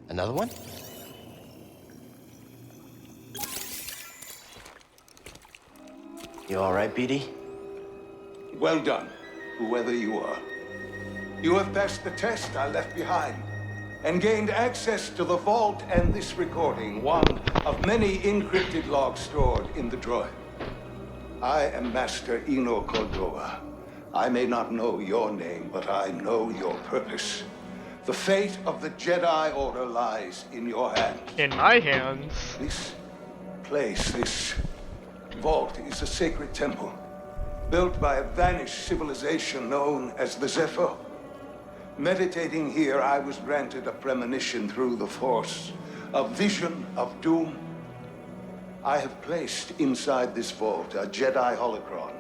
Another one? You all right, BD? Well done, whoever you are. You have passed the test I left behind, and gained access to the vault and this recording, one of many encrypted logs stored in the droid. I am Master Eno Cordova. I may not know your name, but I know your purpose. The fate of the Jedi Order lies in your hands. In my hands. This place, this vault, is a sacred temple, built by a vanished civilization known as the Zepho. Meditating here, I was granted a premonition through the Force, a vision of doom. I have placed inside this vault a Jedi holocron,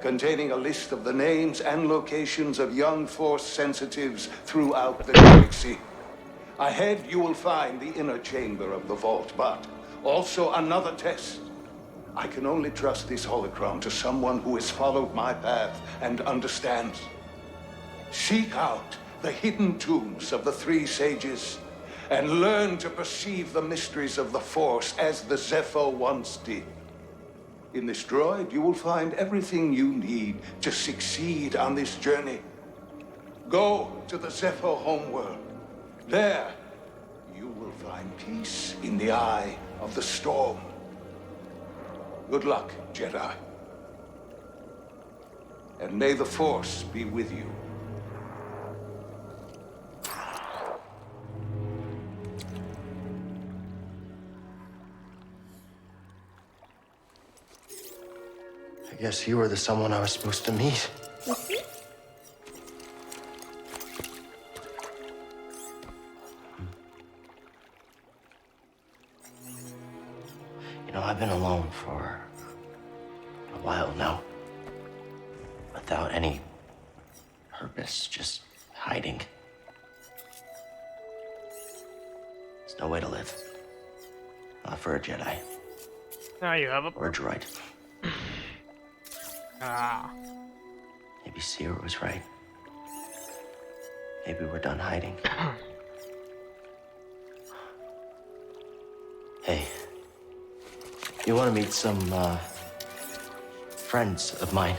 containing a list of the names and locations of young Force sensitives throughout the galaxy. Ahead, you will find the inner chamber of the vault, but also another test. I can only trust this holocron to someone who has followed my path and understands. Seek out the hidden tombs of the three sages and learn to perceive the mysteries of the Force as the Zepho once did. In this droid, you will find everything you need to succeed on this journey. Go to the Zepho homeworld. There, you will find peace in the eye of the storm. Good luck, Jedi. And may the Force be with you. I guess you were the someone I was supposed to meet. You know, I've been alone for a while now. Without any purpose, just hiding. There's no way to live. Not for a Jedi. Now you have a Or a droid. Maybe Cere was right. Maybe we're done hiding. Hey, you want to meet some, friends of mine?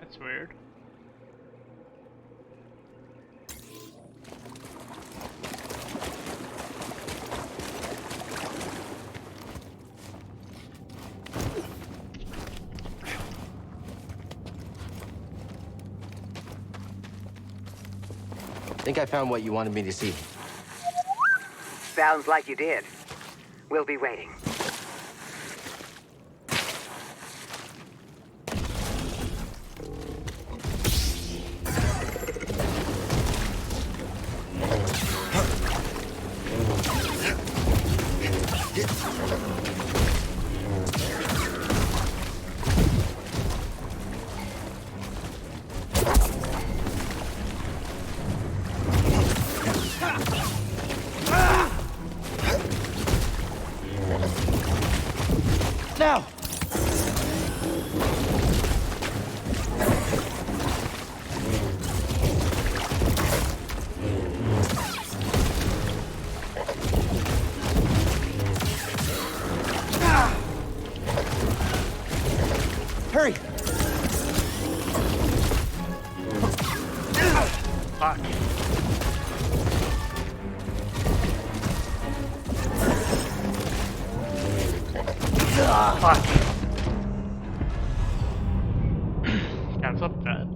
That's weird. I think I found what you wanted me to see. Sounds like you did. We'll be waiting. Now! Hurry! Fuck. Fuck. Cancel that.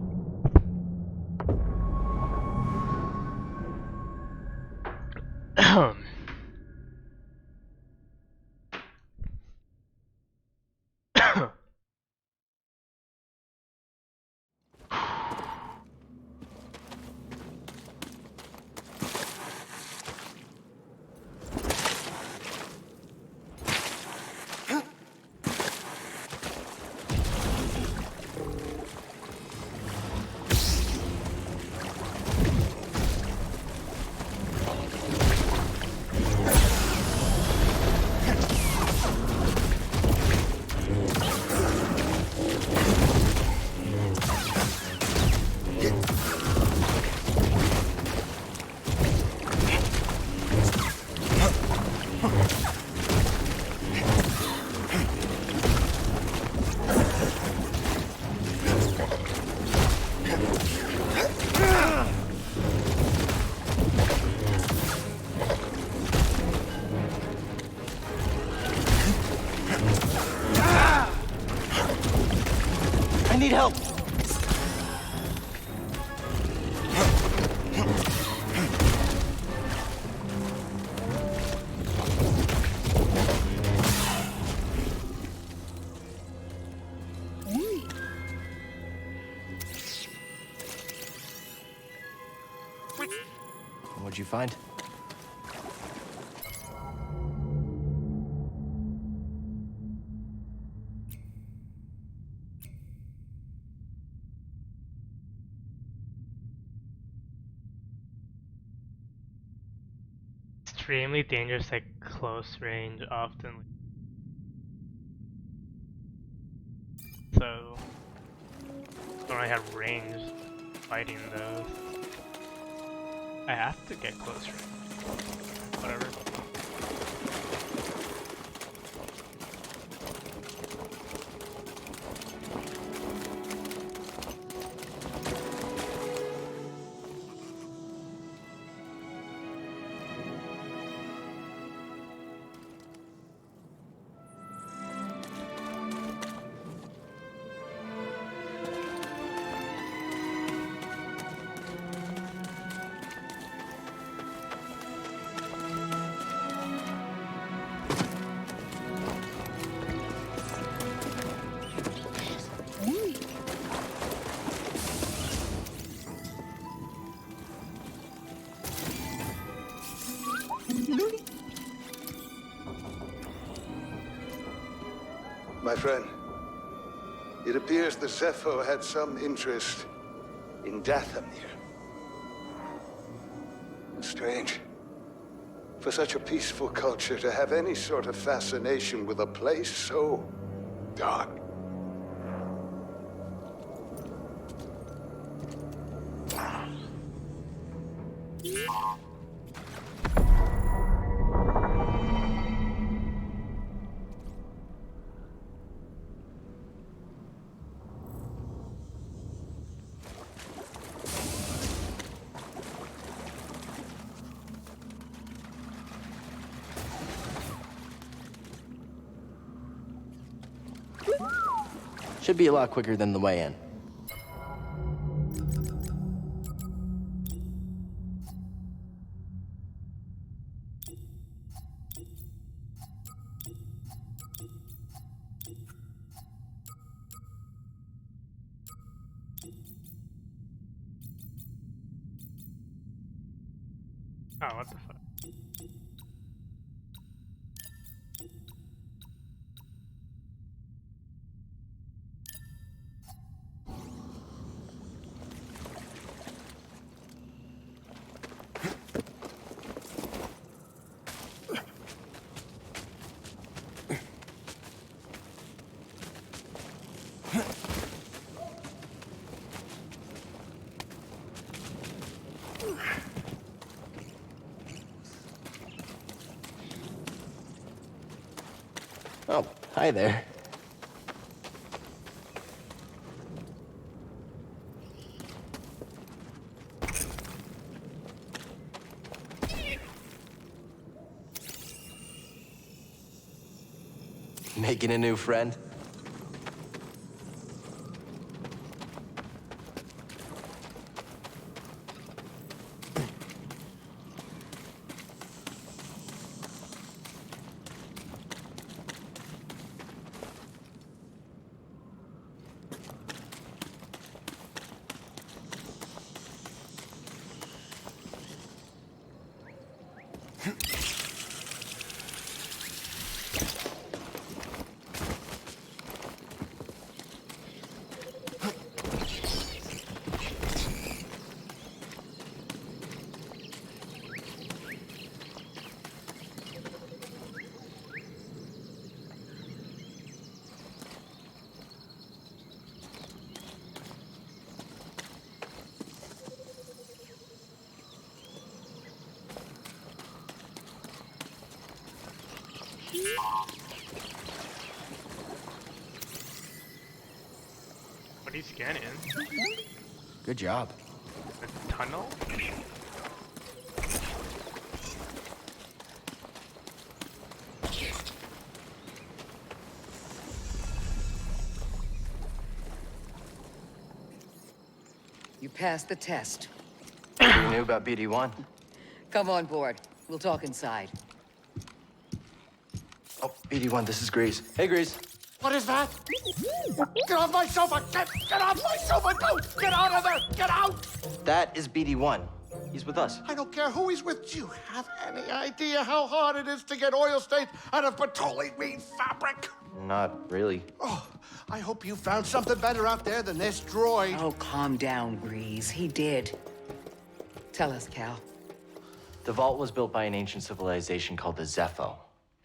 I need help. What'd you find? Extremely dangerous at close range, often. So, don't really have range fighting those. I have to get close range. Whatever. My friend, it appears the Zepho had some interest in Dathomir. Strange. For such a peaceful culture to have any sort of fascination with a place so dark. Should be a lot quicker than the way in. Oh, what the fuck? Oh, hi there. Making a new friend? What are you scanning? Good job. A tunnel? You passed the test. You knew about BD1? Come on board. We'll talk inside. Oh, BD1, this is Grease. Hey, Grease. What is that? Get off my sofa! Get off my sofa! Don't! Get out of there! Get out! That is BD1. He's with us. I don't care who he's with. Do you have any idea how hard it is to get oil stains out of petroleum fabric? Not really. Oh, I hope you found something better out there than this droid. Oh, calm down, Grease. He did. Tell us, Cal. The vault was built by an ancient civilization called the Zepho.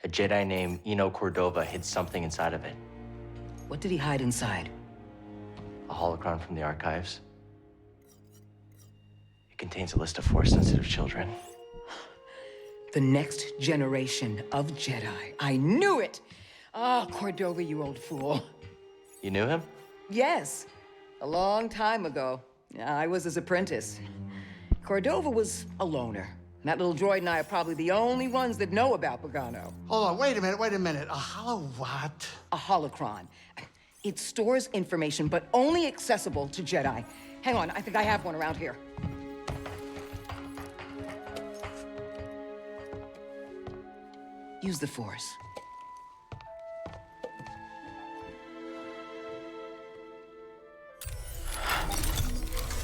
A Jedi named Eno Cordova hid something inside of it. What did he hide inside? A holocron from the archives. It contains a list of Force-sensitive children. The next generation of Jedi. I knew it! Ah, Cordova, you old fool. You knew him? Yes, a long time ago. I was his apprentice. Cordova was a loner. That little droid and I are probably the only ones that know about Pagano. Hold on, wait a minute. A hollow what? A holocron. It stores information, but only accessible to Jedi. Hang on, I think I have one around here. Use the Force.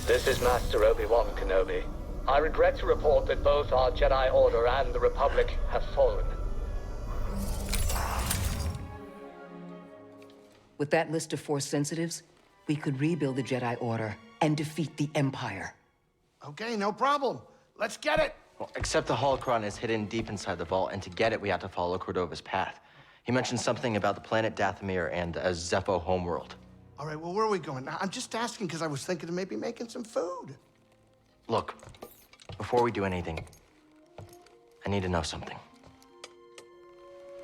This is Master Obi-Wan Kenobi. I regret to report that both our Jedi Order and the Republic have fallen. With that list of Force sensitives, we could rebuild the Jedi Order and defeat the Empire. Okay, no problem. Let's get it. Well, except the holocron is hidden deep inside the vault, and to get it, we have to follow Cordova's path. He mentioned something about the planet Dathomir and a Zepho homeworld. All right, well, where are we going? Now, I'm just asking because I was thinking of maybe making some food. Look, before we do anything, I need to know something.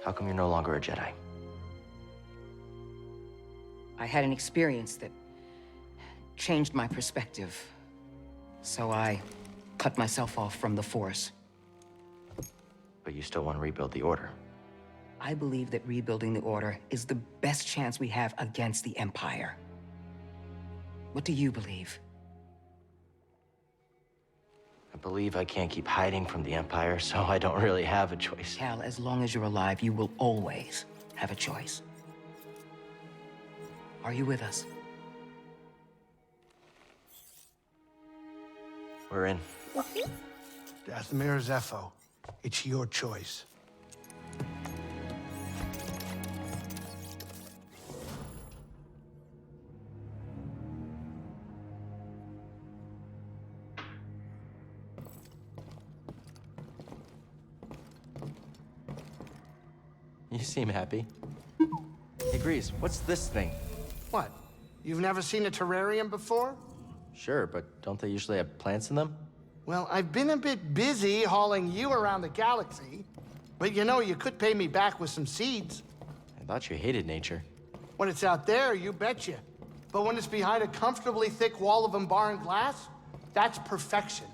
How come you're no longer a Jedi? I had an experience that changed my perspective. So I cut myself off from the Force. But you still want to rebuild the Order. I believe that rebuilding the Order is the best chance we have against the Empire. What do you believe? I believe I can't keep hiding from the Empire, so I don't really have a choice. Cal, as long as you're alive, you will always have a choice. Are you with us? We're in. Dathomir Zepho, it's your choice. You seem happy. Hey, Grease, what's this thing? What? You've never seen a terrarium before? Sure, but don't they usually have plants in them? Well, I've been a bit busy hauling you around the galaxy. But you know, you could pay me back with some seeds. I thought you hated nature. When it's out there, you betcha. But when it's behind a comfortably thick wall of embarring glass, that's perfection.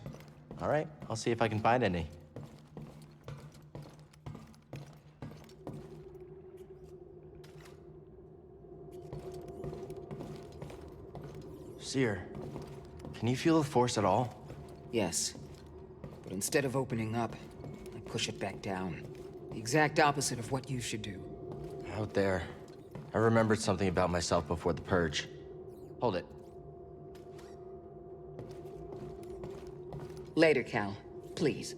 All right, I'll see if I can find any. Seer, can you feel the Force at all? Yes. But instead of opening up, I push it back down. The exact opposite of what you should do. Out there, I remembered something about myself before the Purge. Hold it. Later, Cal. Please.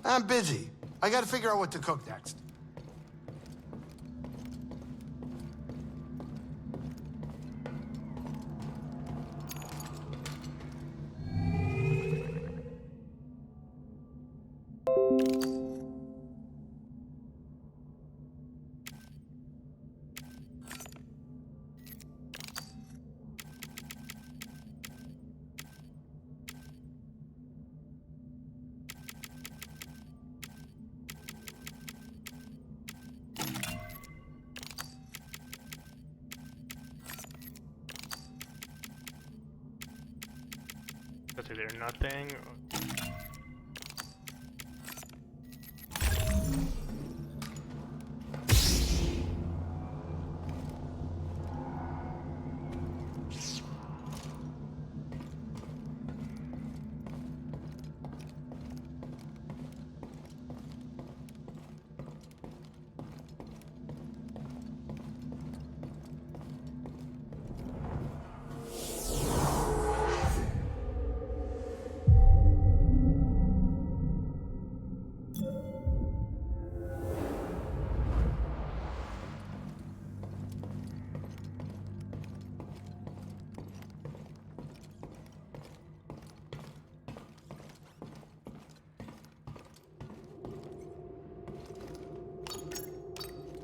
I'm busy. I gotta figure out what to cook next. That's either nothing or...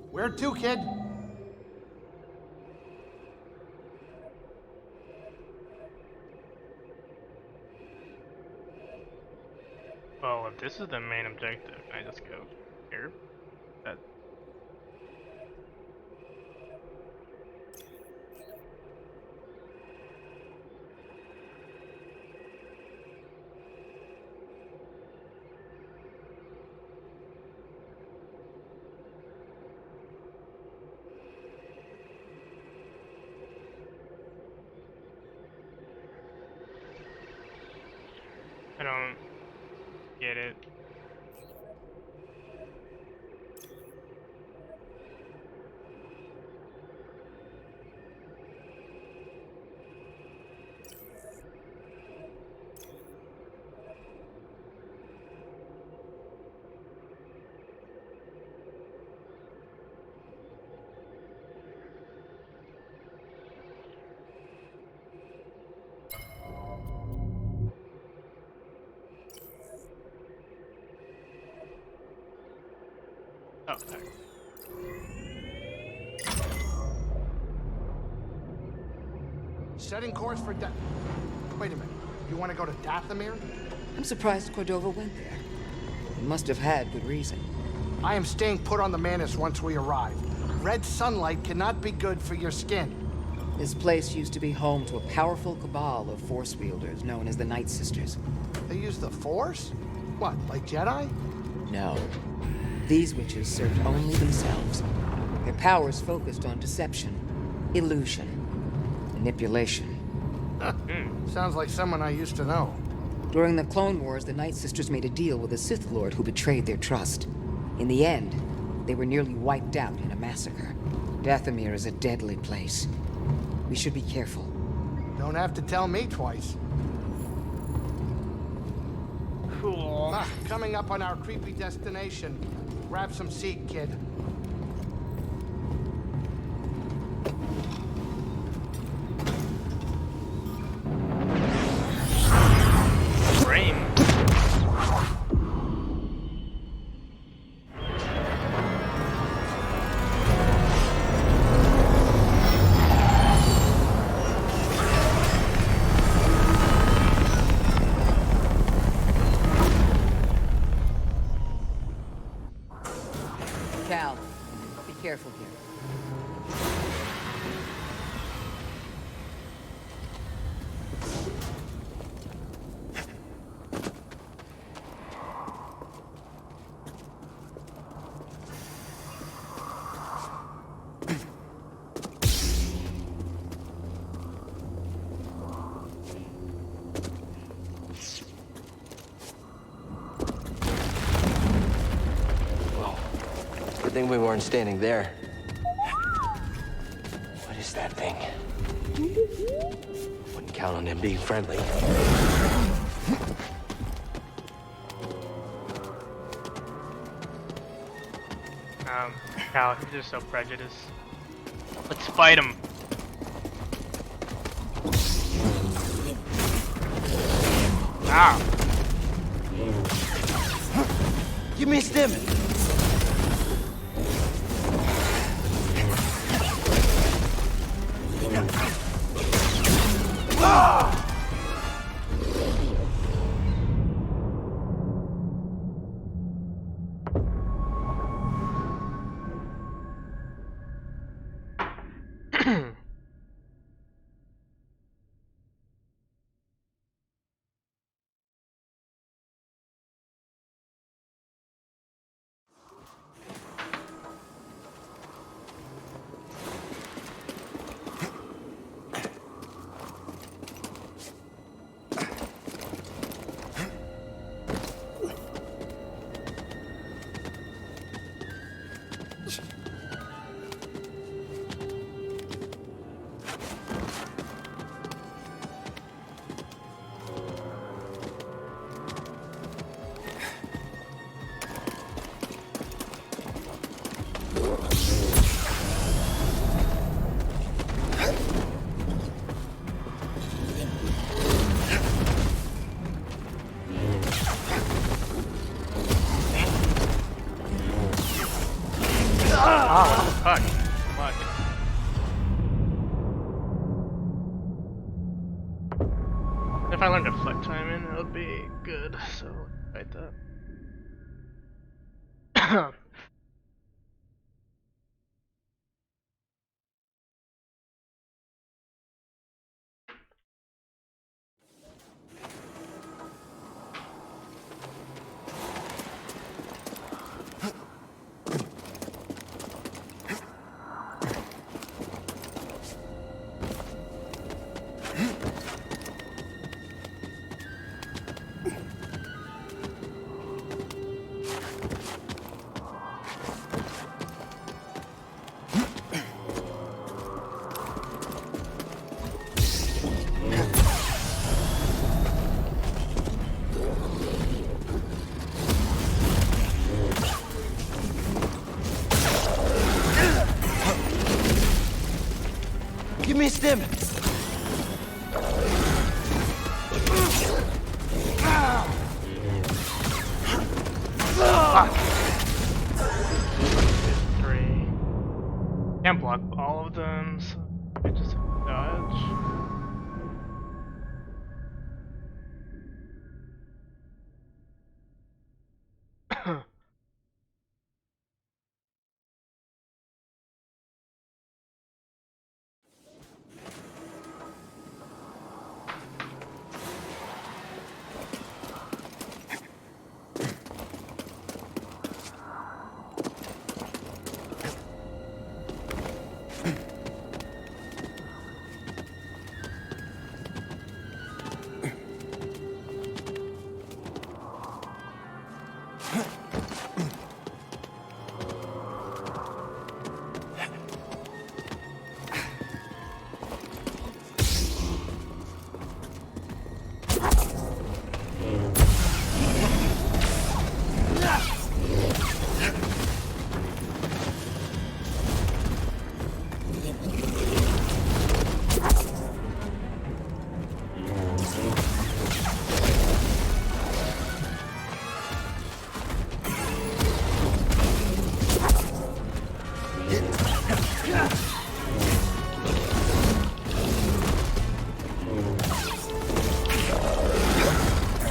Where to, kid? Well, if this is the main objective, can I just go here? That... I don't get it. Oh, there. Setting course for Wait a minute. You want to go to Dathomir? I'm surprised Cordova went there. He must have had good reason. I am staying put on the Manus once we arrive. Red sunlight cannot be good for your skin. This place used to be home to a powerful cabal of Force wielders known as the Night Sisters. They use the Force? What, like Jedi? No. These witches served only themselves. Their powers focused on deception, illusion, manipulation. Sounds like someone I used to know. During the Clone Wars, the Night Sisters made a deal with a Sith Lord who betrayed their trust. In the end, they were nearly wiped out in a massacre. Dathomir is a deadly place. We should be careful. Don't have to tell me twice. Cool. Coming up on our creepy destination. Grab some seat, kid. Frame. Cal, be careful here. thing we weren't standing there. What is that thing? Wouldn't count on him being friendly. Cal, he's just so prejudiced. Let's fight him. Ah. You missed him! Fuck. Fuck. If I learned to flick timing, it would be good. So, write that. You missed him! Three. Can't block all of them, so I just dodge.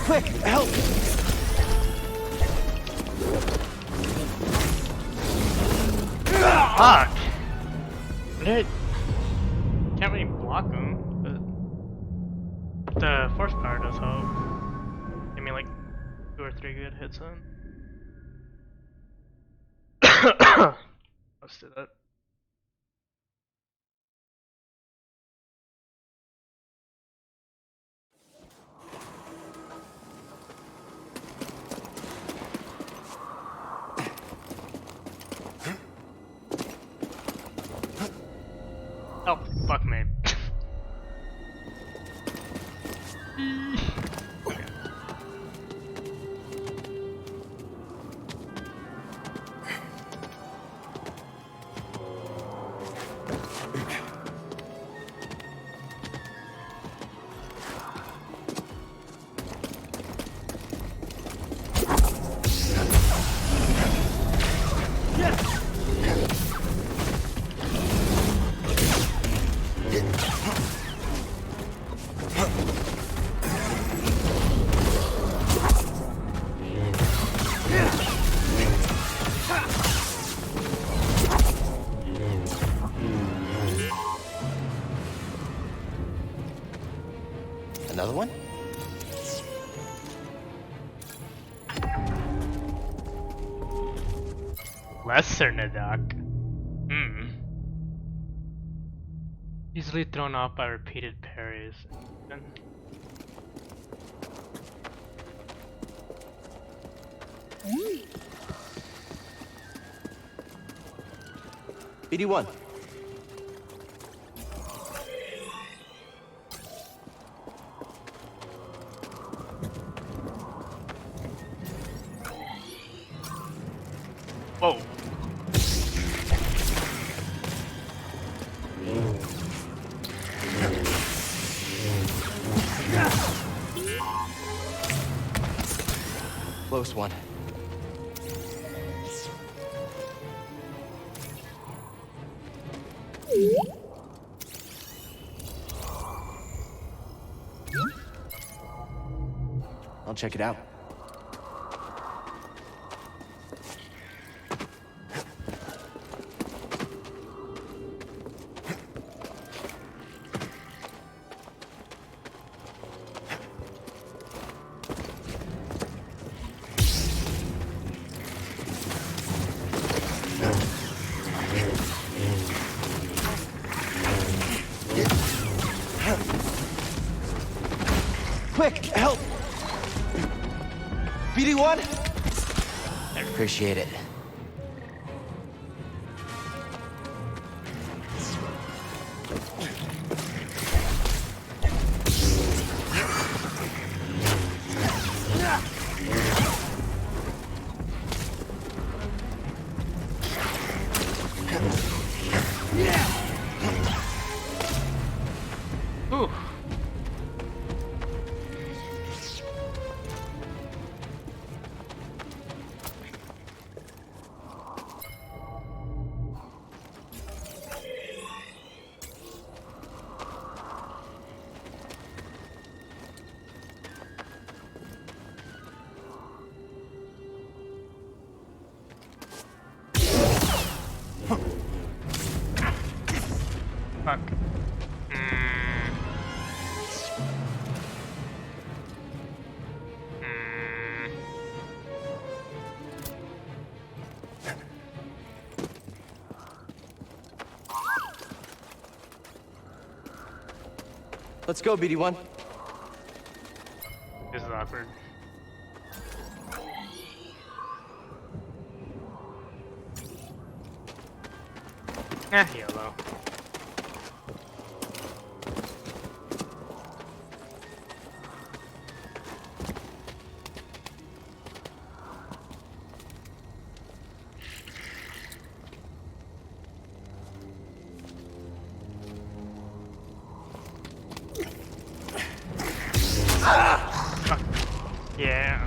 Quick, help! Fuck! Dude, can't really block him, but the force power does help. Give me like 2 or 3 good hits on. Let's do that. Lesser Nadak. Hmm. Easily thrown off by repeated parries. BD1. Whoa. Close one. I'll check it out. Quick, help! BD1? I appreciate it. Ooh. Fuck. Let's go, BD1. This is awkward. Yellow. Yeah.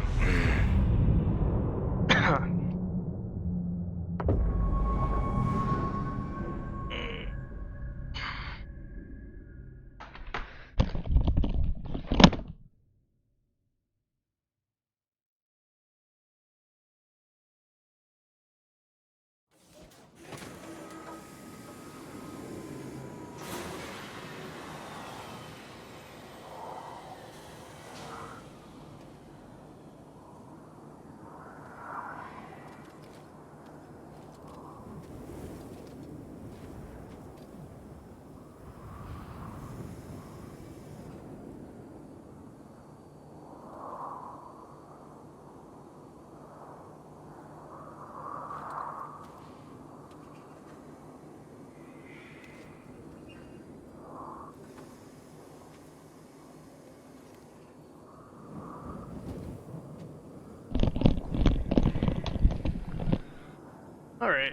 All right.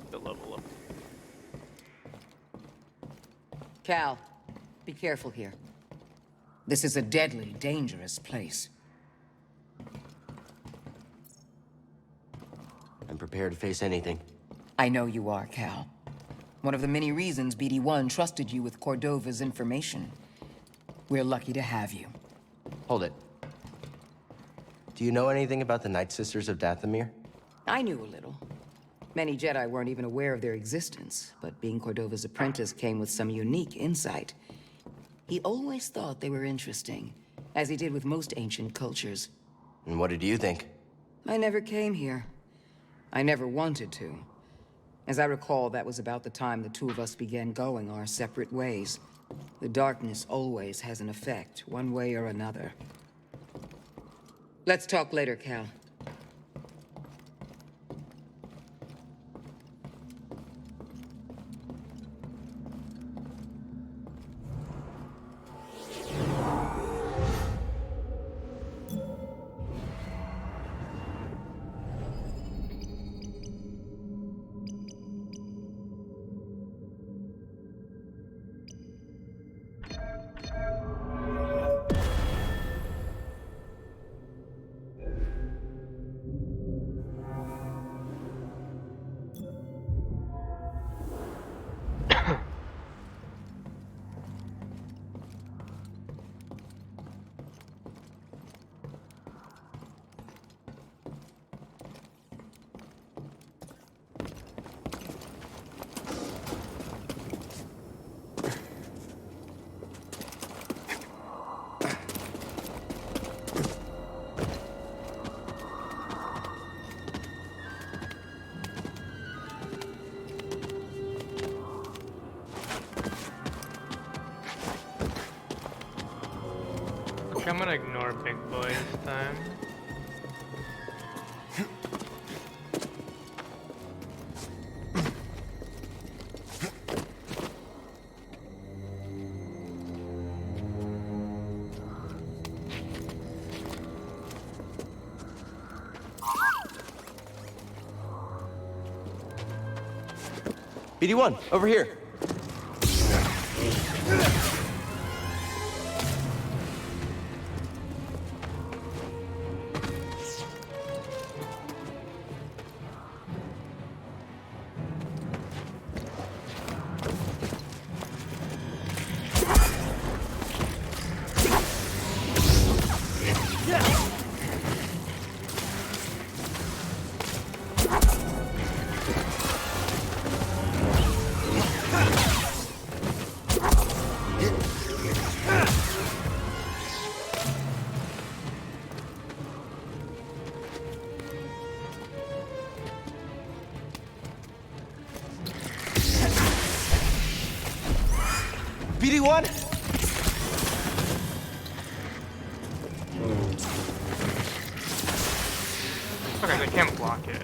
The level up. Cal, be careful here. This is a deadly, dangerous place. I'm prepared to face anything. I know you are, Cal. One of the many reasons BD1 trusted you with Cordova's information. We're lucky to have you. Hold it. Do you know anything about the Night Sisters of Dathomir? I knew a little. Many Jedi weren't even aware of their existence, but being Cordova's apprentice came with some unique insight. He always thought they were interesting, as he did with most ancient cultures. And what did you think? I never came here. I never wanted to. As I recall, that was about the time the two of us began going our separate ways. The darkness always has an effect, one way or another. Let's talk later, Cal. Okay, I'm gonna ignore Big Boy this time. BD1, over here. BD1? Okay, they can't block it.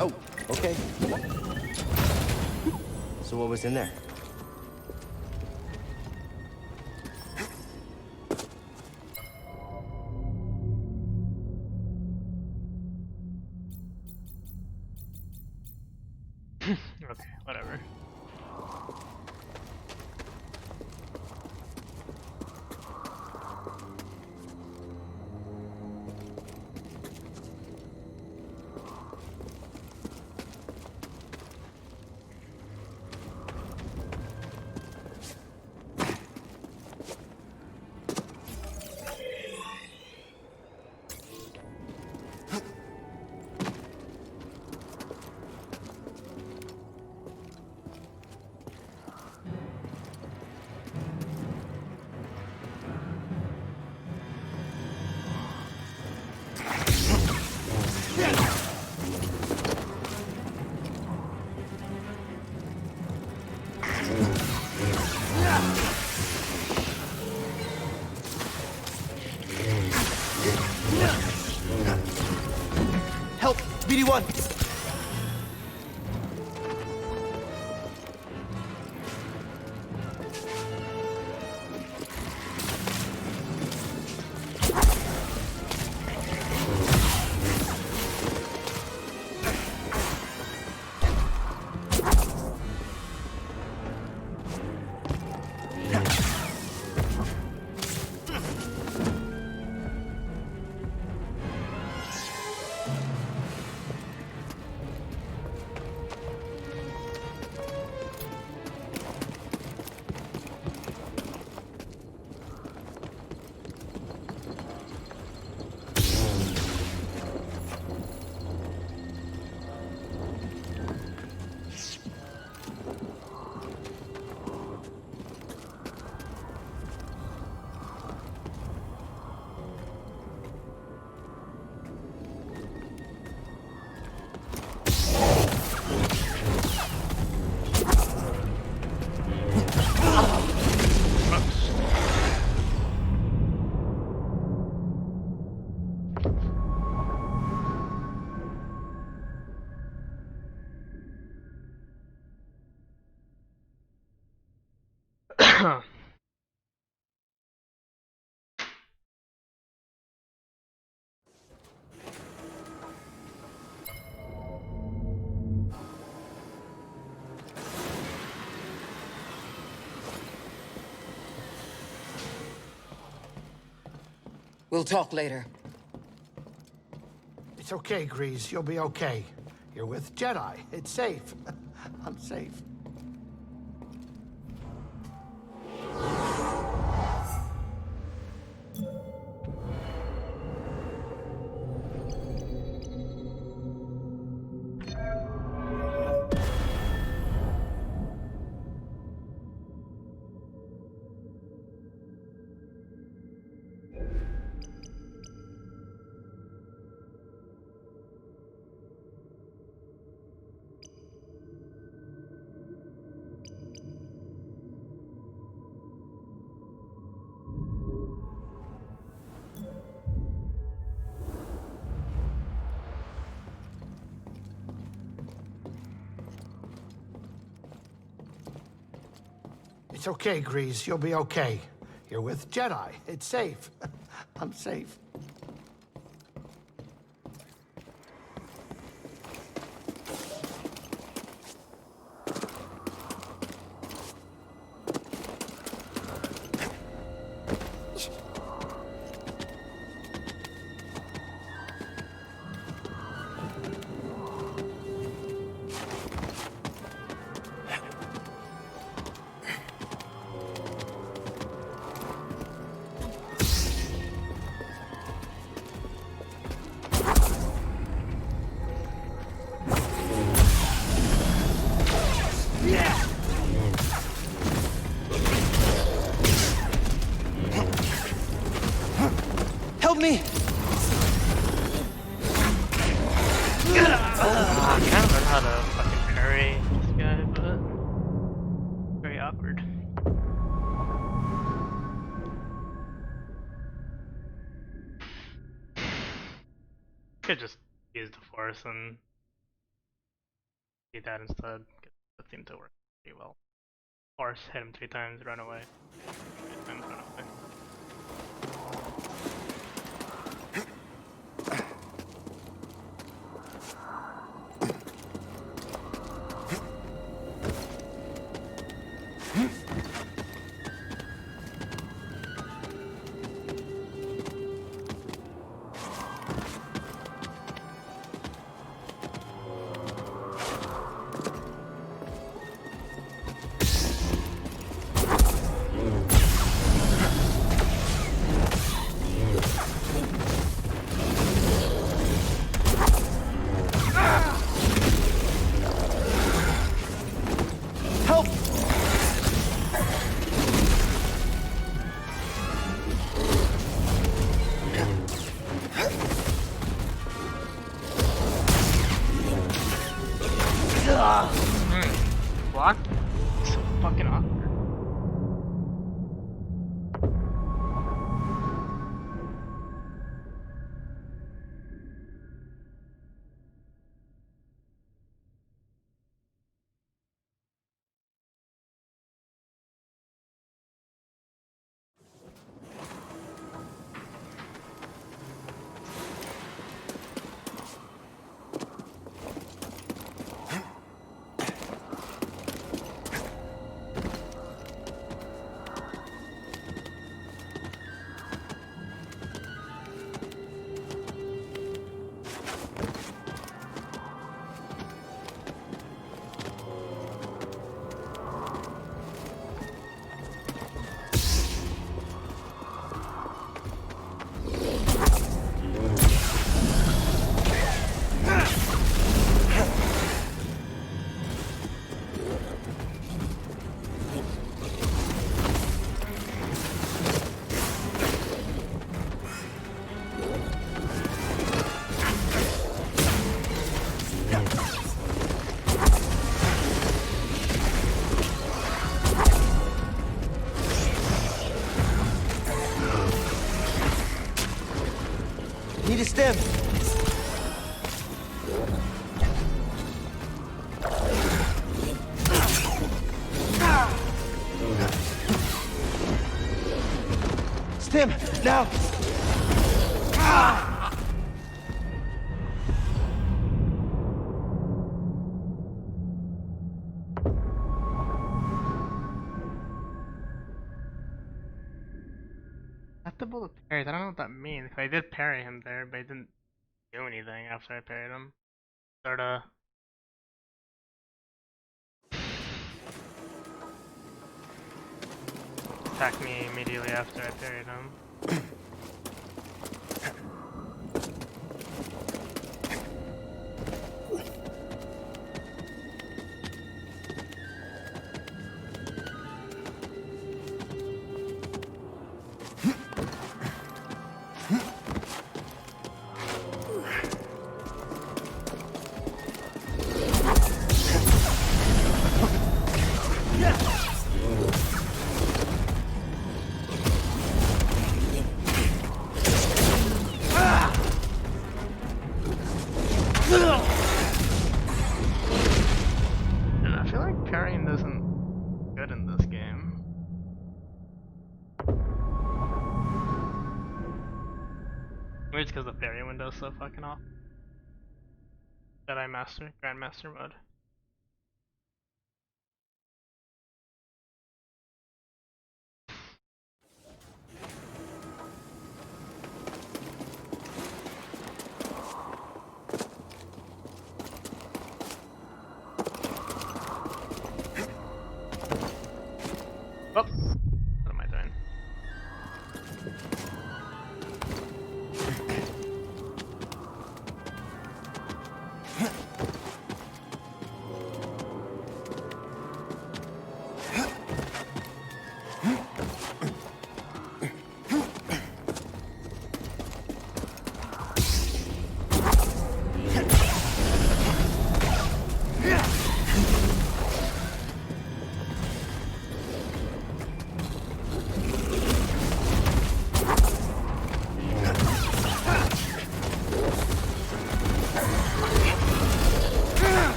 Oh, okay. So what was in there? Okay, whatever. Help! BD1! We'll talk later. It's okay, Grease. You'll be okay. You're with Jedi. It's safe. I'm safe. It's okay, Grease. You'll be okay. You're with Jedi. It's safe. I'm safe. Help me! I kind of learned how to fucking parry this guy, but very awkward. Could just use the force and do that instead. That seemed to work pretty well. Force, hit him 3 times, run away. 3 times, run away. Block? So fucking awkward. Now! Not the bullet parries. I don't know what that means. I did parry him there, but he didn't do anything after I parried him. Sorta. Attack me immediately after I parried him. I feel like parrying isn't good in this game. Maybe it's because the parry window is so fucking off. Jedi Master, Grandmaster mode. Oh! What am I doing?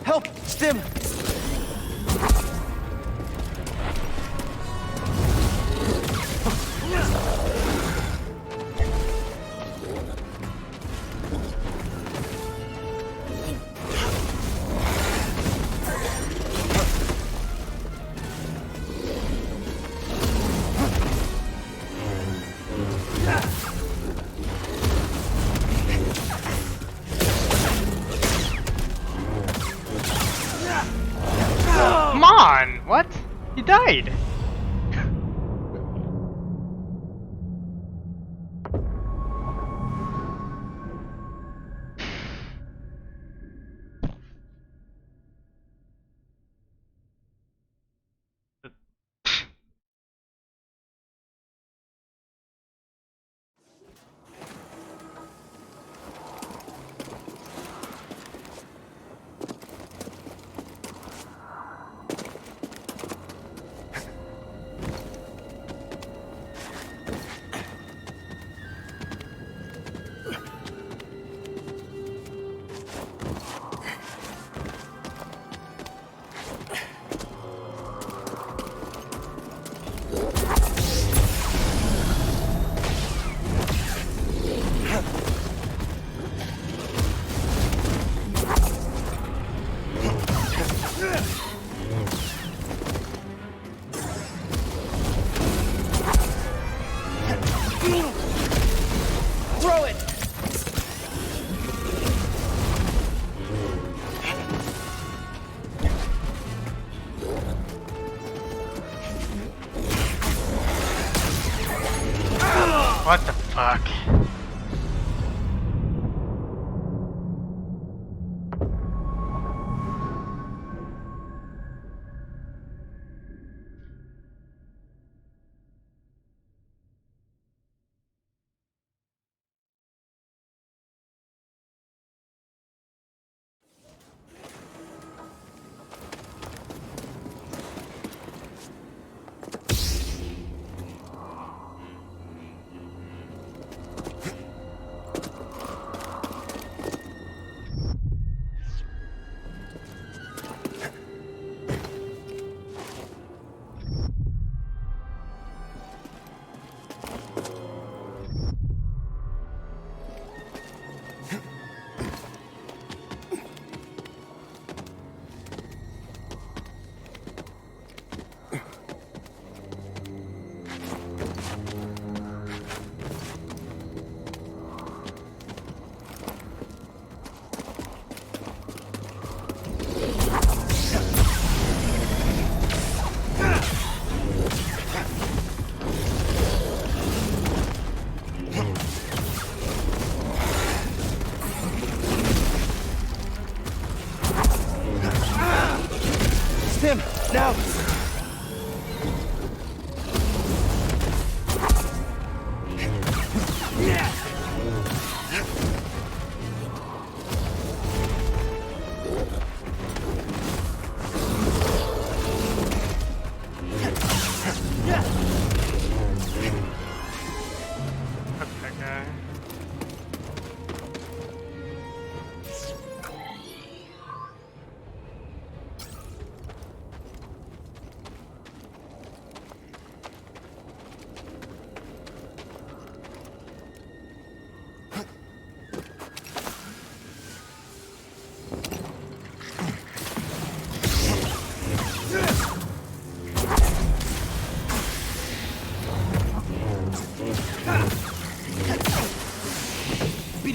Help! Stim! Come on! What? He died!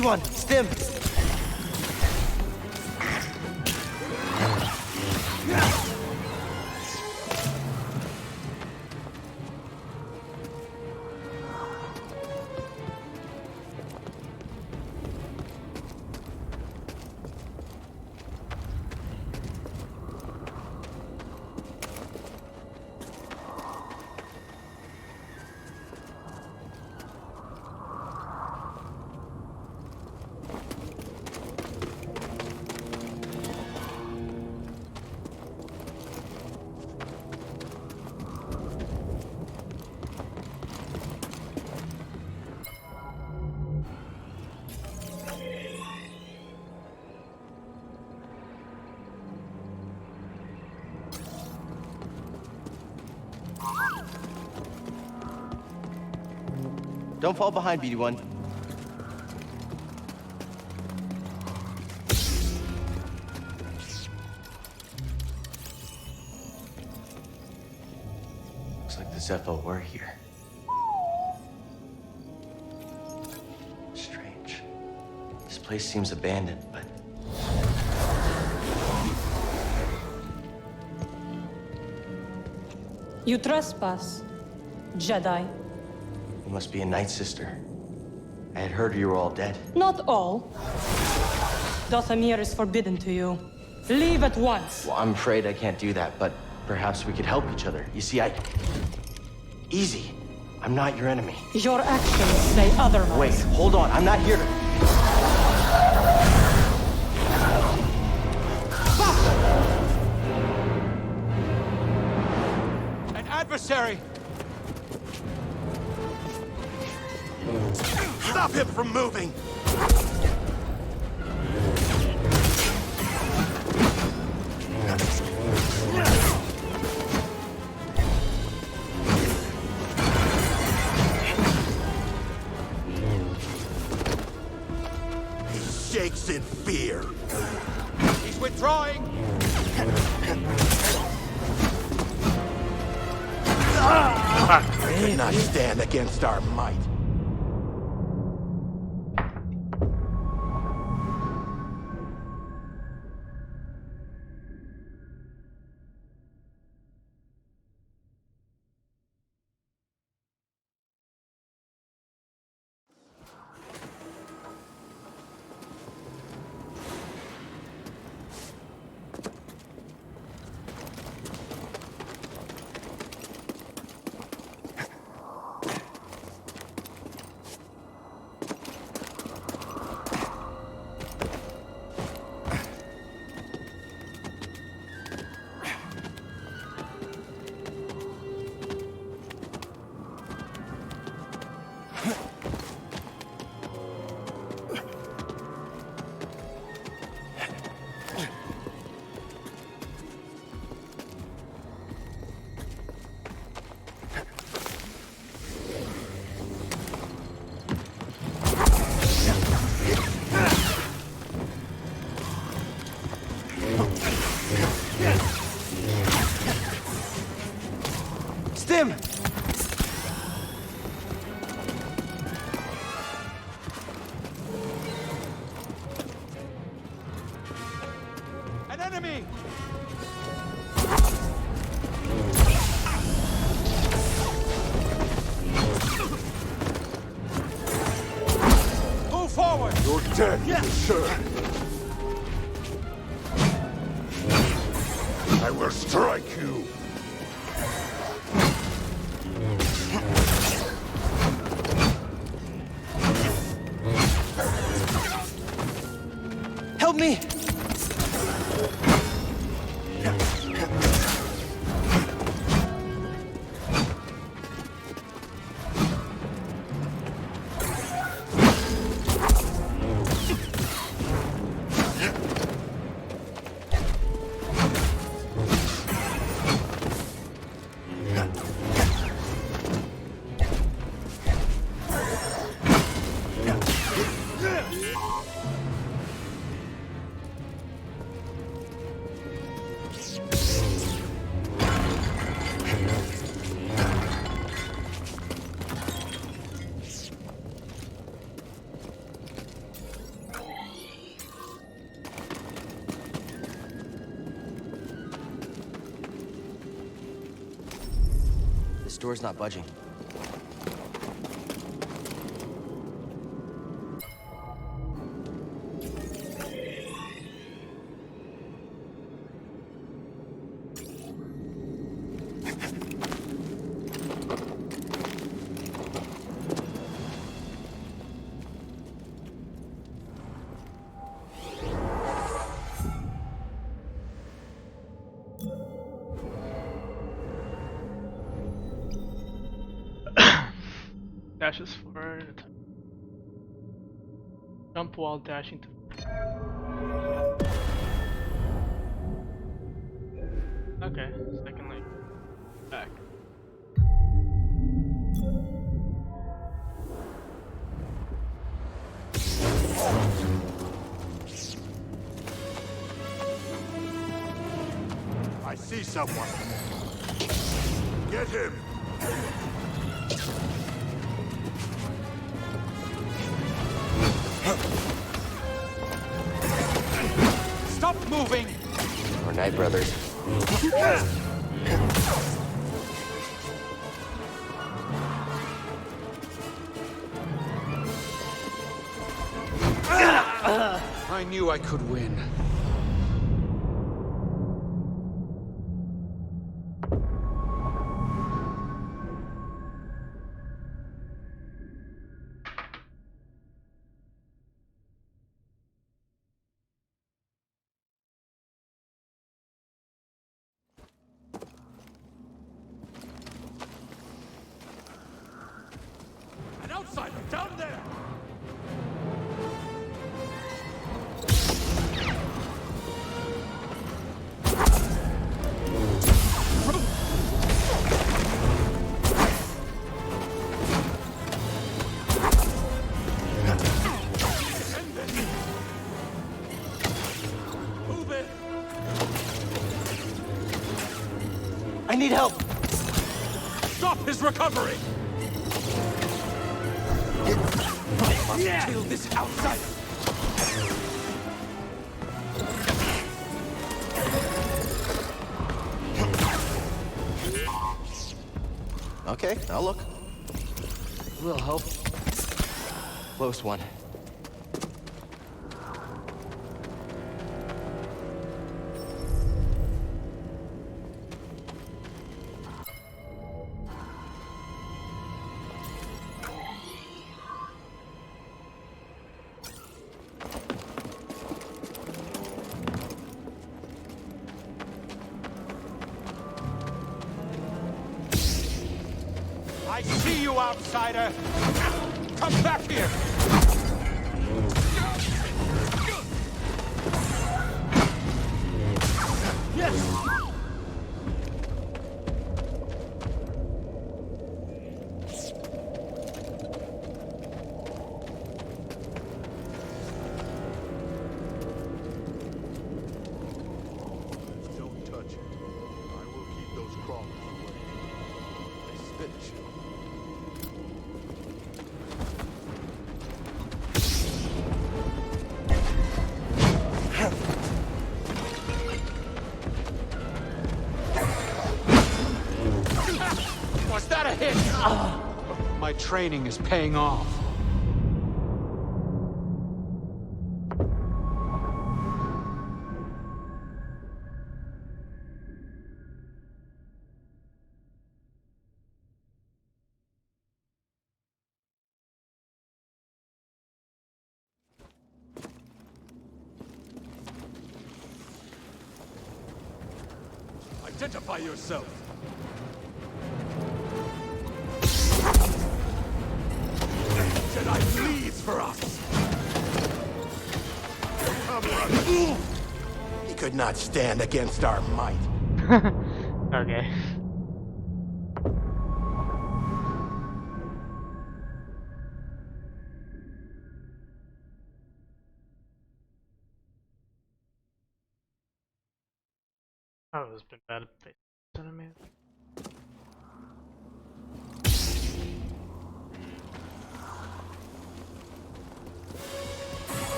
BD-1, Stim! Don't fall behind, BD-1. Looks like the Zepho were here. Strange. This place seems abandoned, but... You trespass, Jedi. You must be a Night Sister. I had heard you were all dead. Not all. Dathomir is forbidden to you. Leave at once. Well, I'm afraid I can't do that, but perhaps we could help each other. You see, Easy. I'm not your enemy. Your actions say otherwise. Wait, hold on. I'm not here to... An adversary! Stop him from moving! He shakes in fear. He's withdrawing! Cannot stand against our might. Stim! An enemy! Move forward! You're dead, sir. I will strike you. Help me! door's not budging. Dashes forward. Jump while dashing to. Okay, second leg. Back. I see someone. Get him! Stop moving! Or Knight Brothers. I knew I could win. An outsider down there! Move it! I need help! Stop his recovery! Kill this outsider! Okay, I'll look. A little help. Close one. I see you, outsider! Come back here! Yes! Don't touch it. I will keep those crawlers away. They spit at you. Was that a hit? My training is paying off. Identify yourself. Jedi bleeds for us. Come on. He could not stand against our might. Okay. Oh, it's been bad. Enemies.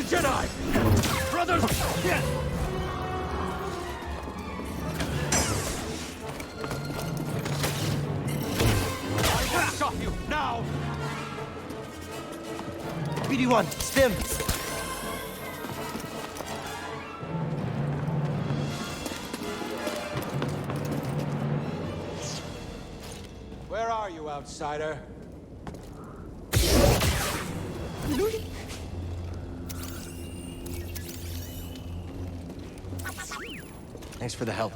Jedi! Brothers! I will stop you now! BD-1, stim! Where are you, outsider? Thanks for the help.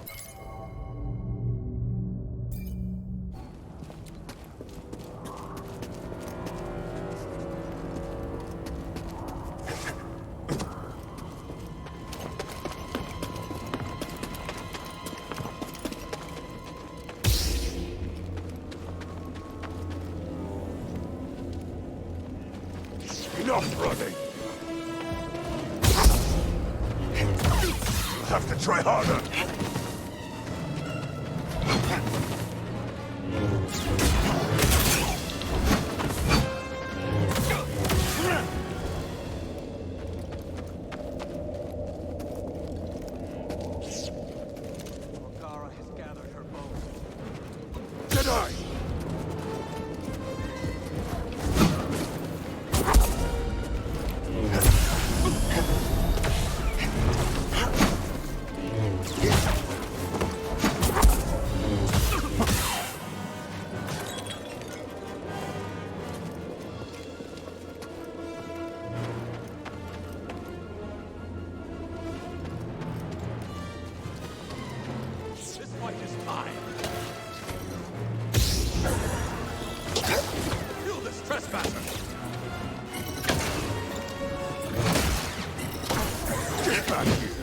Enough running! You'll have to try harder! Ogara has gathered her bones. Jedi! This fight is mine! Kill this trespasser! Get back here!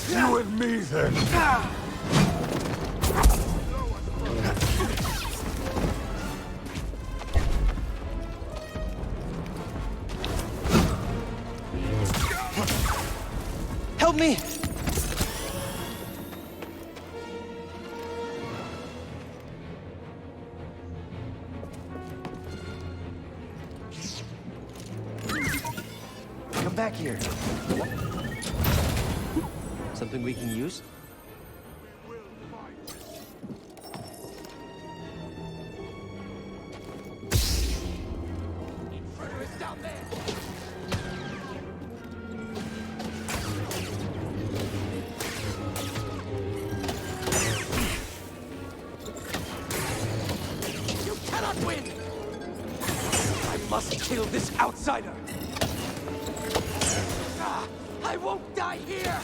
You and me, then! Help me! Come back here. Something we can use? Frederick's down there! You cannot win! I must kill this outsider! Ah, I won't die here!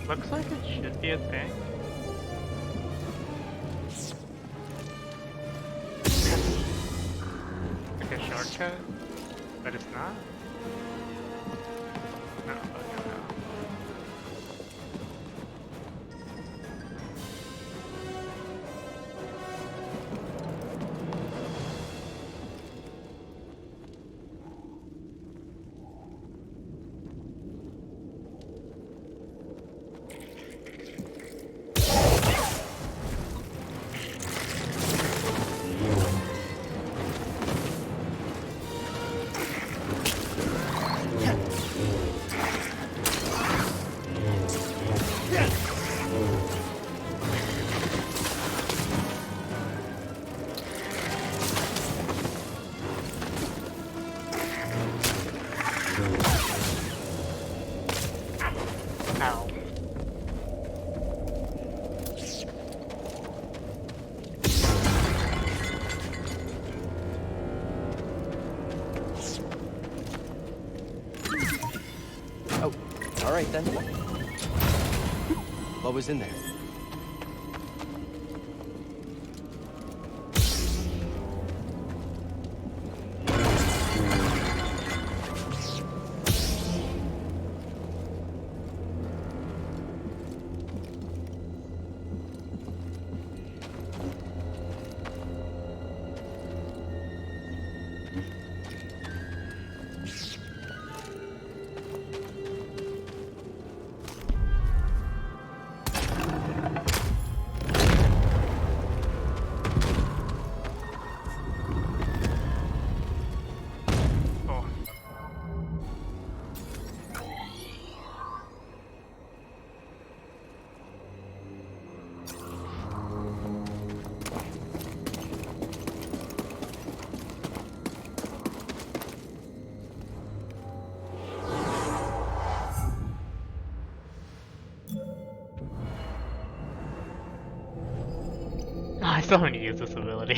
Looks like it should be a thing. Like a shortcut, but it's not. No, okay, no. Ow. Oh, all right then. What was in there? Oh. I still haven't used this ability.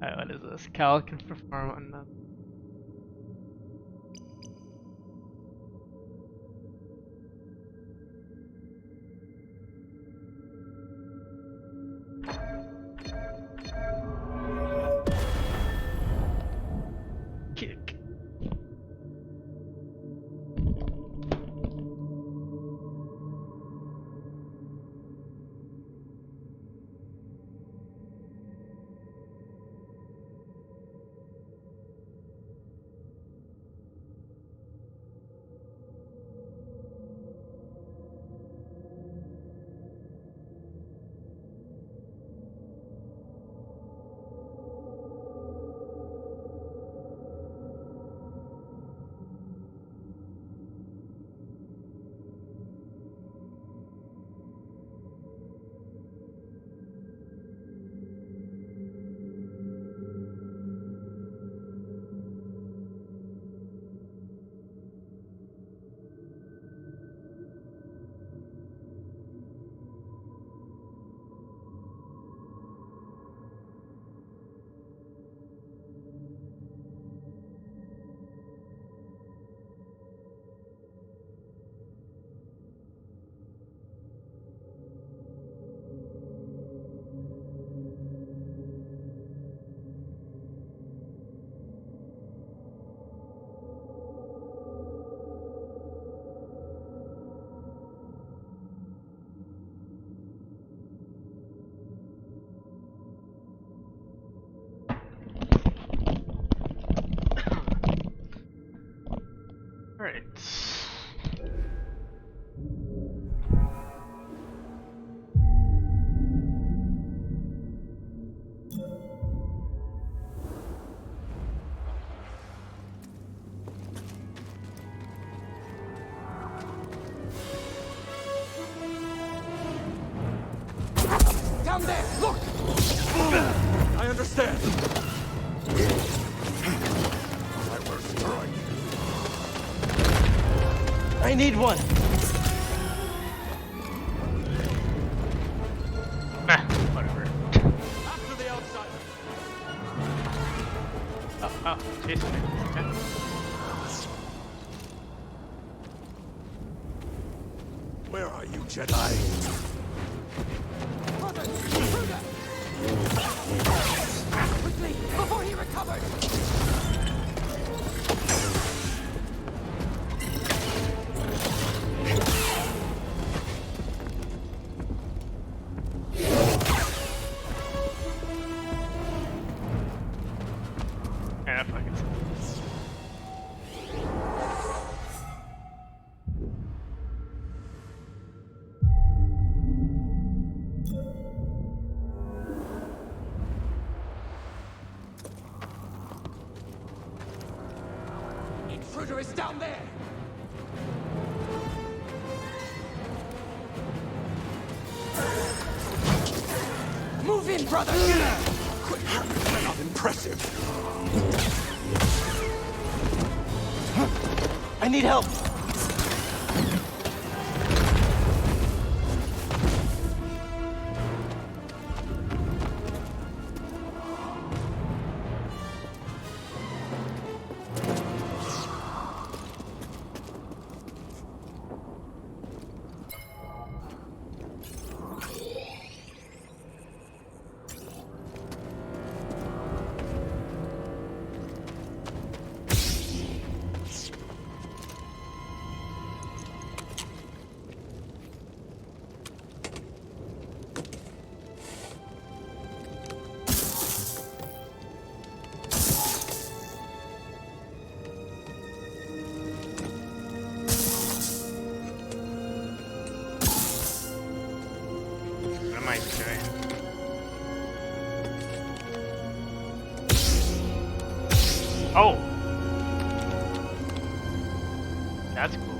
Alright, what is this? Cal can perform unknown. Kick. Alright. Down there! Look! I understand. I will strike. I need one. Nah, whatever. After the outside. Oh, chasing me. Okay. Where are you, Jedi? Quickly, before he recovers! intruder is down there! Move in, brother! Quick, they're not impressive. I need help! What am I doing? Oh! That's cool.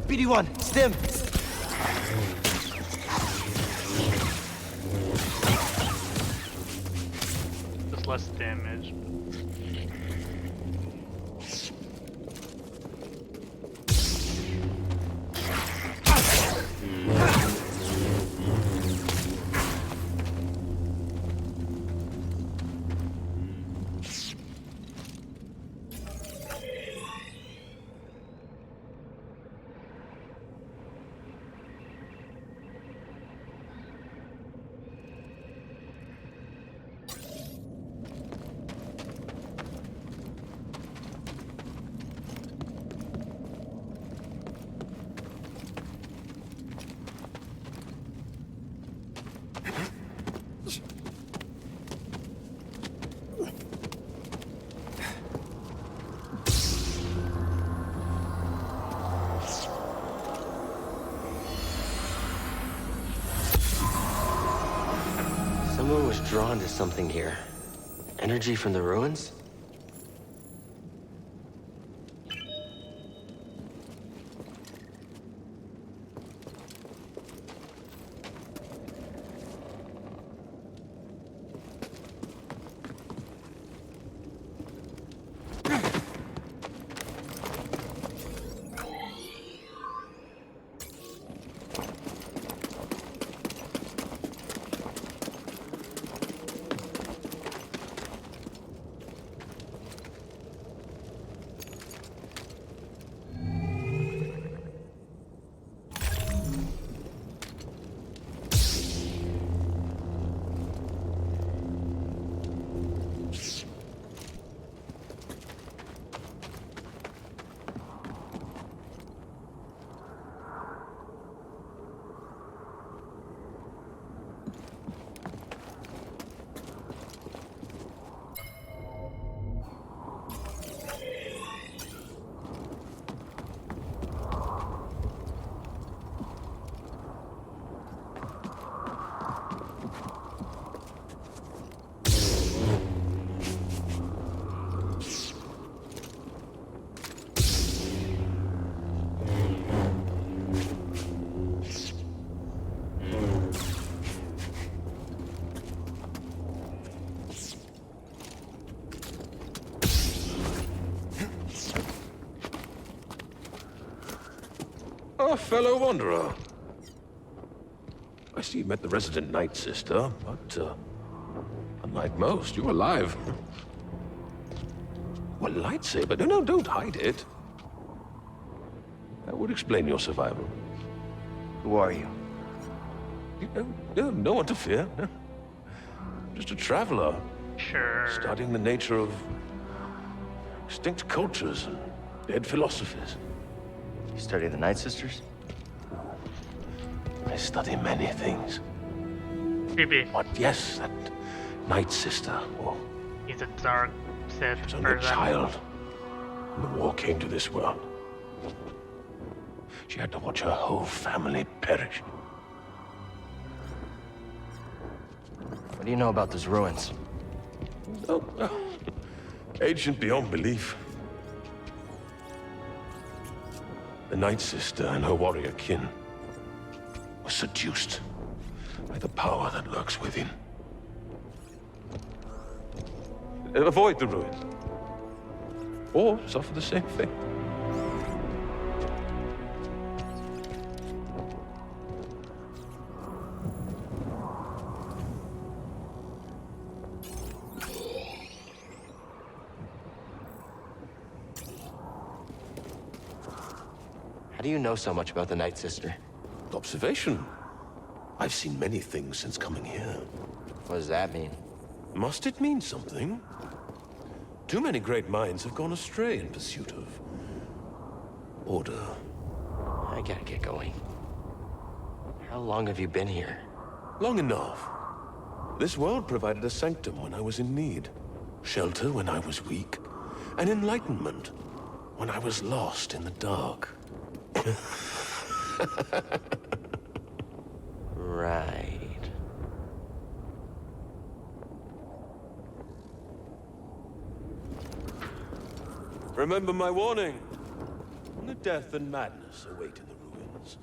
BD1, stim! Just less damage. Someone was drawn to something here. Energy from the ruins? Our fellow wanderer. I see you met the resident Night Sister, but, unlike most, you're alive. Well, lightsaber? No, don't hide it. That would explain your survival. Who are you? No one to fear. Just a traveler, Sure. studying the nature of extinct cultures and dead philosophies. You study the Night Sisters? I study many things. Creepy. But yes, that Night Sister, oh, He's a dark Sith she was only a person. child when the war came to this world. She had to watch her whole family perish. What do you know about those ruins? Oh, ancient beyond belief. The Night Sister and her warrior kin were seduced by the power that lurks within. Avoid the ruin, or suffer the same fate. How do you know so much about the Night Sister? Observation. I've seen many things since coming here. What does that mean? Must it mean something? Too many great minds have gone astray in pursuit of order. I gotta get going. How long have you been here? Long enough. This world provided a sanctum when I was in need, shelter when I was weak, and enlightenment when I was lost in the dark. Right. Remember my warning. Only death and madness await in the ruins.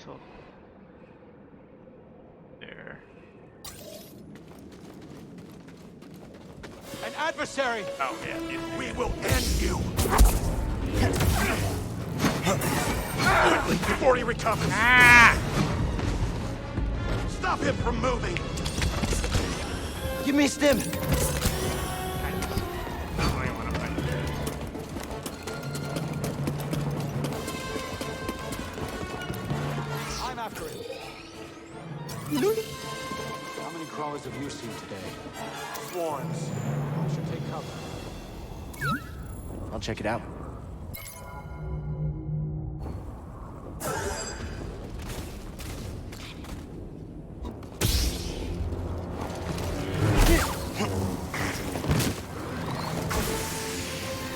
till there. An adversary! Oh yeah, We will end you! Before he recovers! Ah! Stop him from moving! Give me a stim. I don't really want to fight this. I'm after him. How many crawlers have you seen today? Swarms. I should take cover. I'll check it out.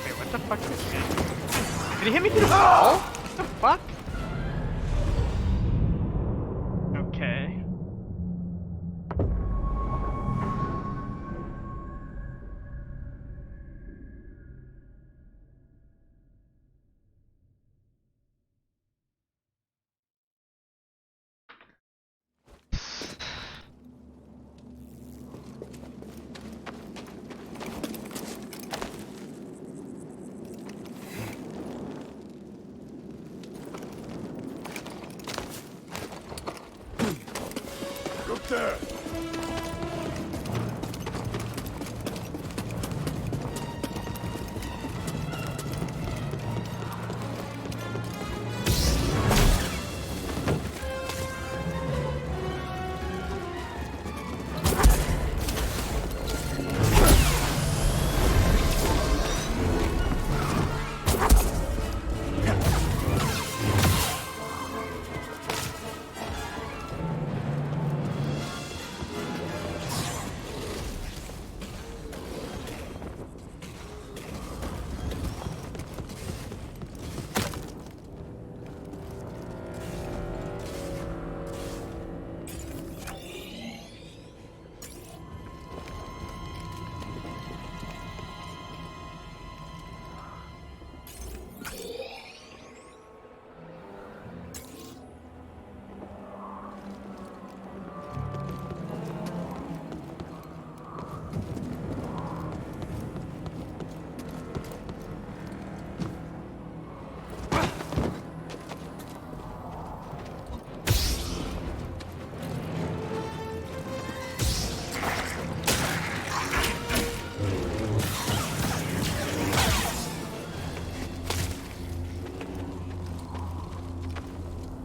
Wait, what the fuck did he hit? Did he hit me through the wall? What the fuck? Okay. Look there!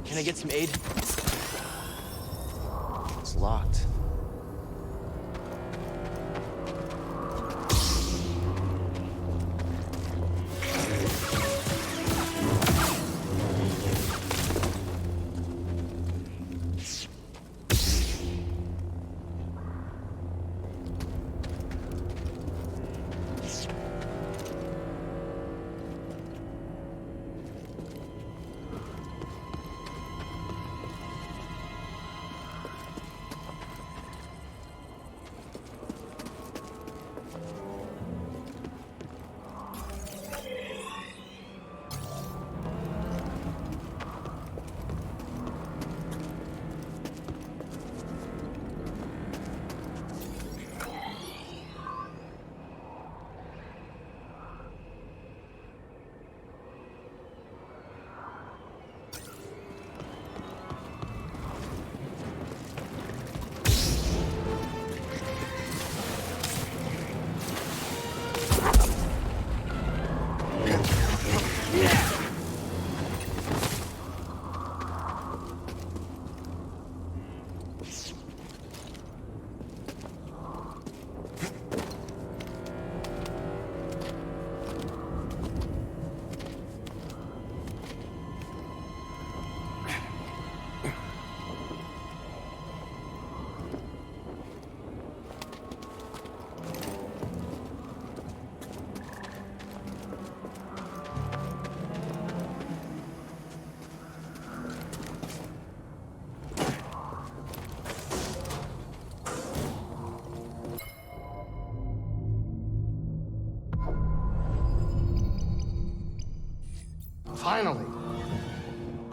Can I get some aid? It's locked.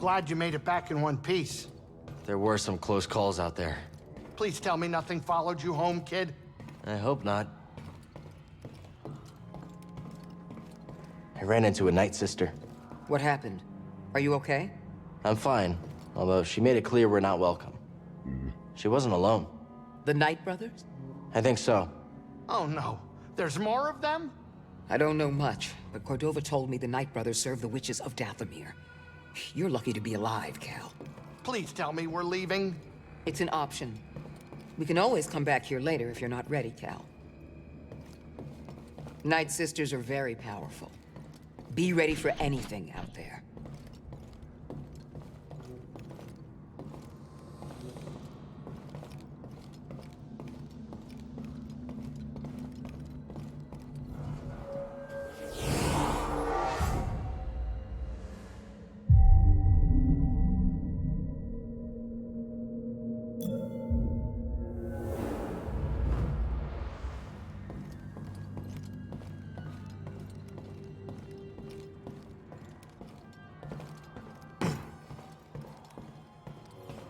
Glad you made it back in one piece. There were some close calls out there. Please tell me nothing followed you home, kid. I hope not. I ran into a Night Sister. What happened? Are you okay? I'm fine, although she made it clear we're not welcome. She wasn't alone. The Knight Brothers? I think so. Oh no, there's more of them? I don't know much, but Cordova told me the Knight Brothers serve the witches of Dathomir. You're lucky to be alive, Cal. Please tell me we're leaving. It's an option. We can always come back here later if you're not ready, Cal. Night Sisters are very powerful. Be ready for anything out there.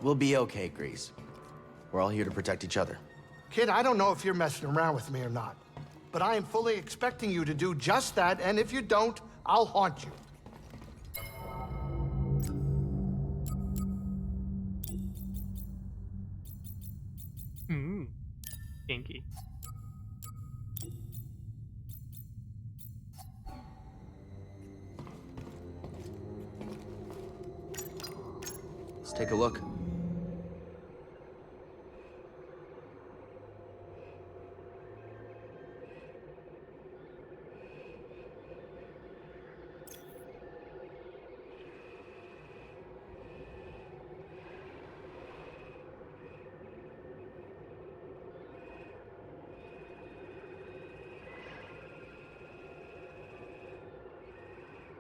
We'll be okay, Grease. We're all here to protect each other. Kid, I don't know if you're messing around with me or not, but I am fully expecting you to do just that, and if you don't, I'll haunt you. Kinky. Let's take a look.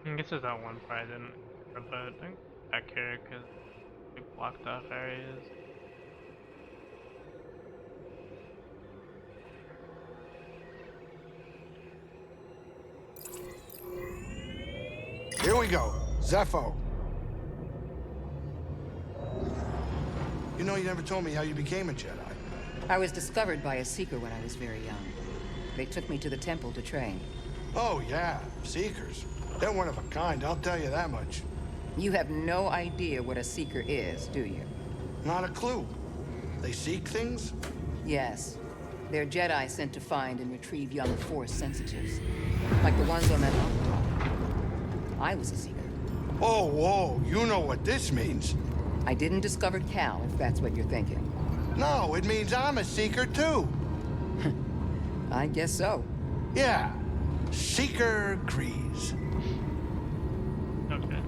I guess there's that one part I didn't but I think back here because we blocked off areas. Here we go, Zepho. You know, you never told me how you became a Jedi. I was discovered by a Seeker when I was very young. They took me to the temple to train. Oh, yeah, Seekers. They're one of a kind, I'll tell you that much. You have no idea what a Seeker is, do you? Not a clue. They seek things? Yes. They're Jedi sent to find and retrieve young Force sensitives. Like the ones on that mountaintop. I was a Seeker. Oh, whoa, you know what this means. I didn't discover Cal, if that's what you're thinking. No, it means I'm a Seeker, too. I guess so. Yeah. Seeker Grease. Okay.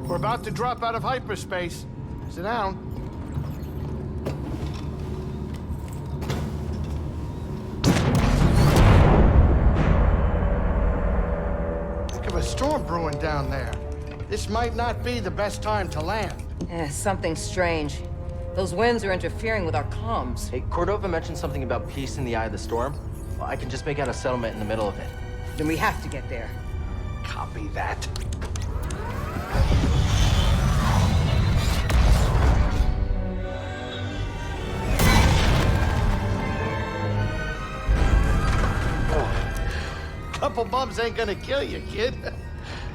We're about to drop out of hyperspace. Sit down. Heck of a storm brewing down there. This might not be the best time to land. Something strange. Those winds are interfering with our comms. Hey, Cordova mentioned something about peace in the eye of the storm. Well, I can just make out a settlement in the middle of it. Then we have to get there. Copy that. Couple bumps ain't gonna kill you, kid.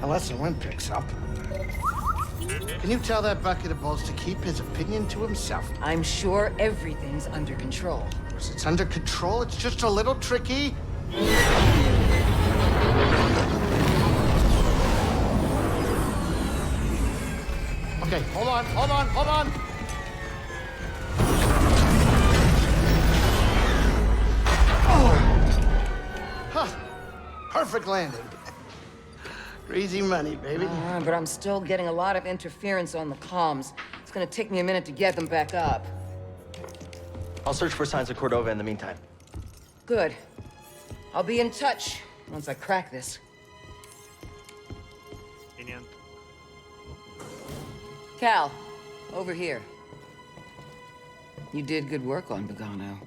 Unless the wind picks up. Can you tell that bucket of balls to keep his opinion to himself? I'm sure everything's under control. Of course, it's under control. It's just a little tricky. Okay, hold on. Oh! Huh. Perfect landing. Easy money, baby. But I'm still getting a lot of interference on the comms. It's gonna take me a minute to get them back up. I'll search for signs of Cordova in the meantime. Good. I'll be in touch once I crack this. Convenient. Cal, over here. You did good work on Bogano.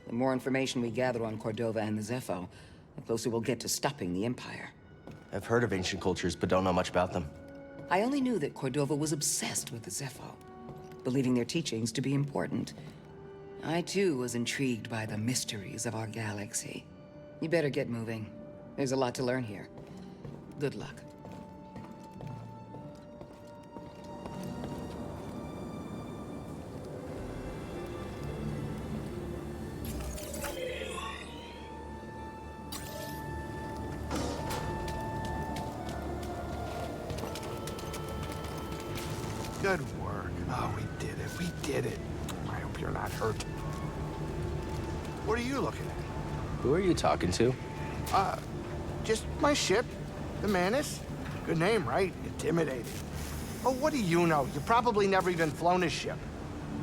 The more information we gather on Cordova and the Zepho, the closer we'll get to stopping the Empire. I've heard of ancient cultures, but don't know much about them. I only knew that Cordova was obsessed with the Zepho, believing their teachings to be important. I too was intrigued by the mysteries of our galaxy. You better get moving. There's a lot to learn here. Good luck. Good work. Oh, we did it. We did it. I hope you're not hurt. What are you looking at? Who are you talking to? Just my ship, the Manus. Good name, right? Intimidating. Oh, what do you know? You probably never even flown a ship.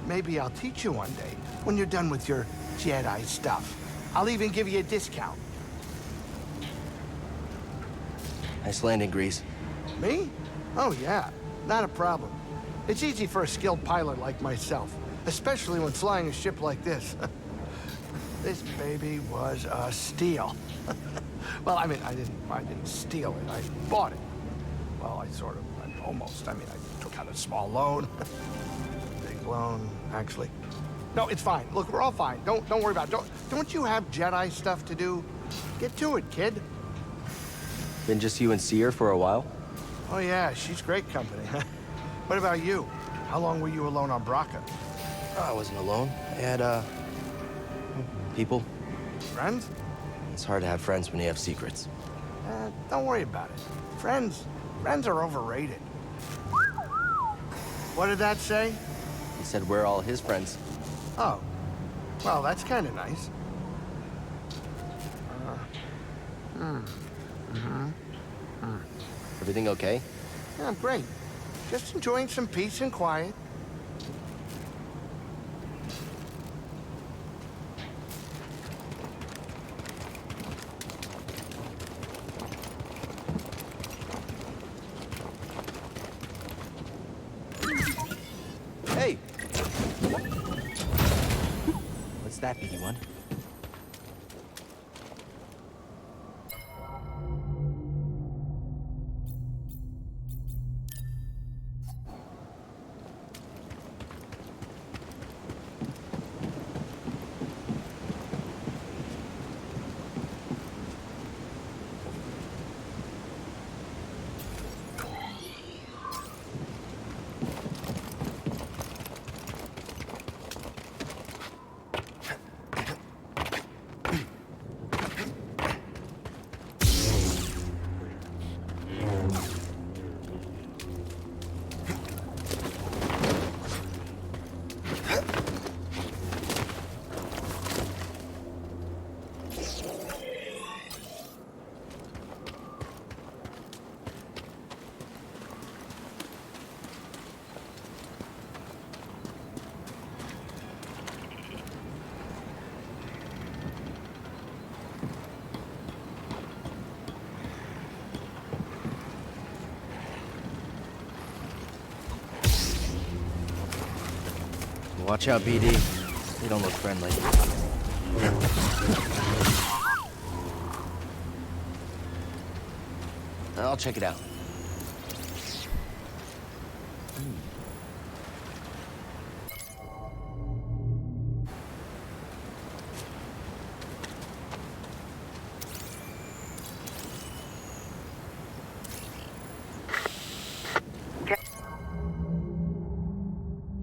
Maybe I'll teach you one day, when you're done with your Jedi stuff. I'll even give you a discount. Nice landing, Grease. Me? Oh, yeah. Not a problem. It's easy for a skilled pilot like myself, especially when flying a ship like this. This baby was a steal. Well, I mean, I didn't steal it. I bought it. Well, almost. I mean, I took out a small loan. Big loan, actually. No, it's fine. Look, we're all fine. Don't worry about it. Don't you have Jedi stuff to do? Get to it, kid. Been just you and Seer for a while? Oh, yeah, she's great company. What about you? How long were you alone on Bracca? Oh, I wasn't alone. I had, people. Friends? It's hard to have friends when you have secrets. Don't worry about it. Friends are overrated. What did that say? He said we're all his friends. Oh, well, that's kind of nice. Everything okay? Yeah, I'm great. Just enjoying some peace and quiet. Hey! What's that, BD-1? Watch out, BD. They don't look friendly. I'll check it out.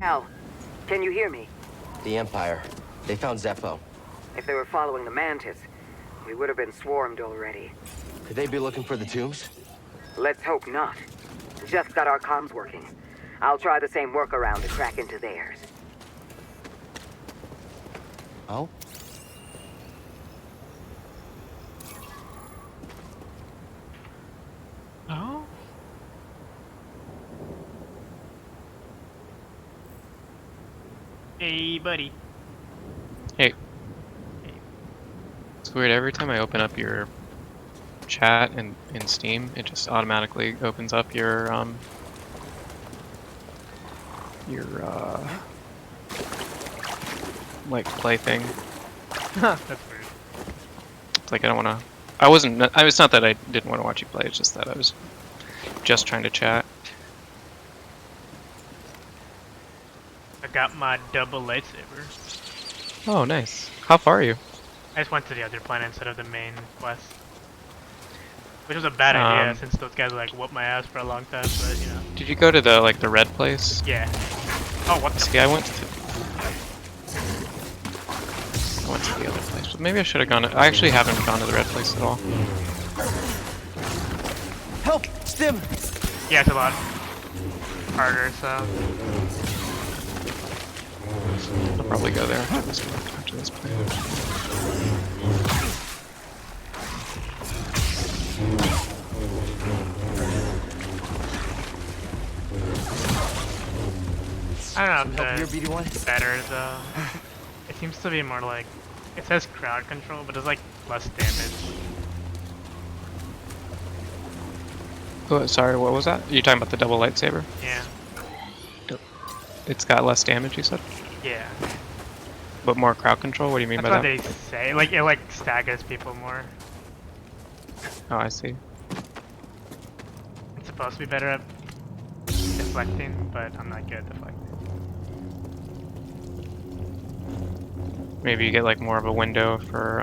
Al, can you hear me? The Empire. They found Zepho. If they were following the Mantis, we would have been swarmed already. Could they be looking for the tombs? Let's hope not. Just got our comms working. I'll try the same workaround to crack into theirs. Oh? Oh? Hey, buddy. Hey. It's weird, every time I open up your chat in Steam, it just automatically opens up your like play thing. That's weird. It's like I don't wanna it's not that I didn't want to watch you play, it's just that I was just trying to chat. got my double lightsaber. Oh, nice. How far are you? I just went to the other planet instead of the main quest. Which was a bad idea since those guys like whooped my ass for a long time, but you know. Did you go to the red place? Yeah. Oh, what the? See, I went to the other place. But maybe I should have gone to... I actually haven't gone to the red place at all. Help! Stim! Yeah, it's a lot harder, so... I'll probably go there after this plan. I don't know if Here, BD1. it's better though. It seems to be more like... It says crowd control, but it's like less damage. Oh, sorry, what was that? You're talking about the double lightsaber? Yeah. It's got less damage, you said? Yeah. But more crowd control? What do you mean That's by what that? they say. Like, it like staggers people more. Oh, I see. It's supposed to be better at deflecting, but I'm not good at deflecting. Maybe you get like more of a window for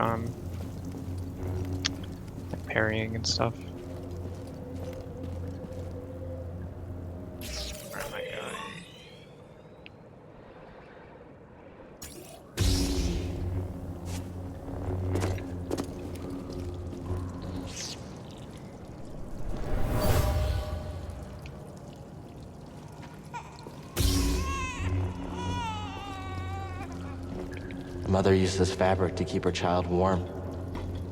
like parrying and stuff. Where am I going? Mother used this fabric to keep her child warm.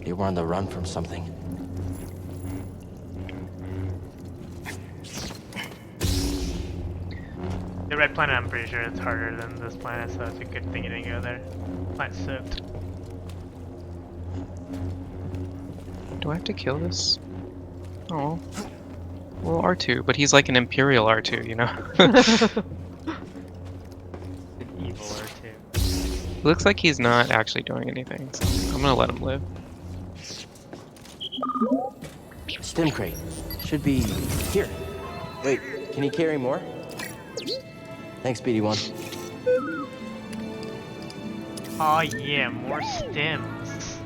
They were on the run from something. The red planet, I'm pretty sure it's harder than this planet, so it's a good thing you didn't go there. Planet soaked. Do I have to kill this? Oh. Well, R2, but he's like an Imperial R2, you know? An evil R2. Looks like he's not actually doing anything, so I'm gonna let him live. Stim crate. Should be here. Wait, can you carry more? Thanks, BD1. Oh yeah, more stims.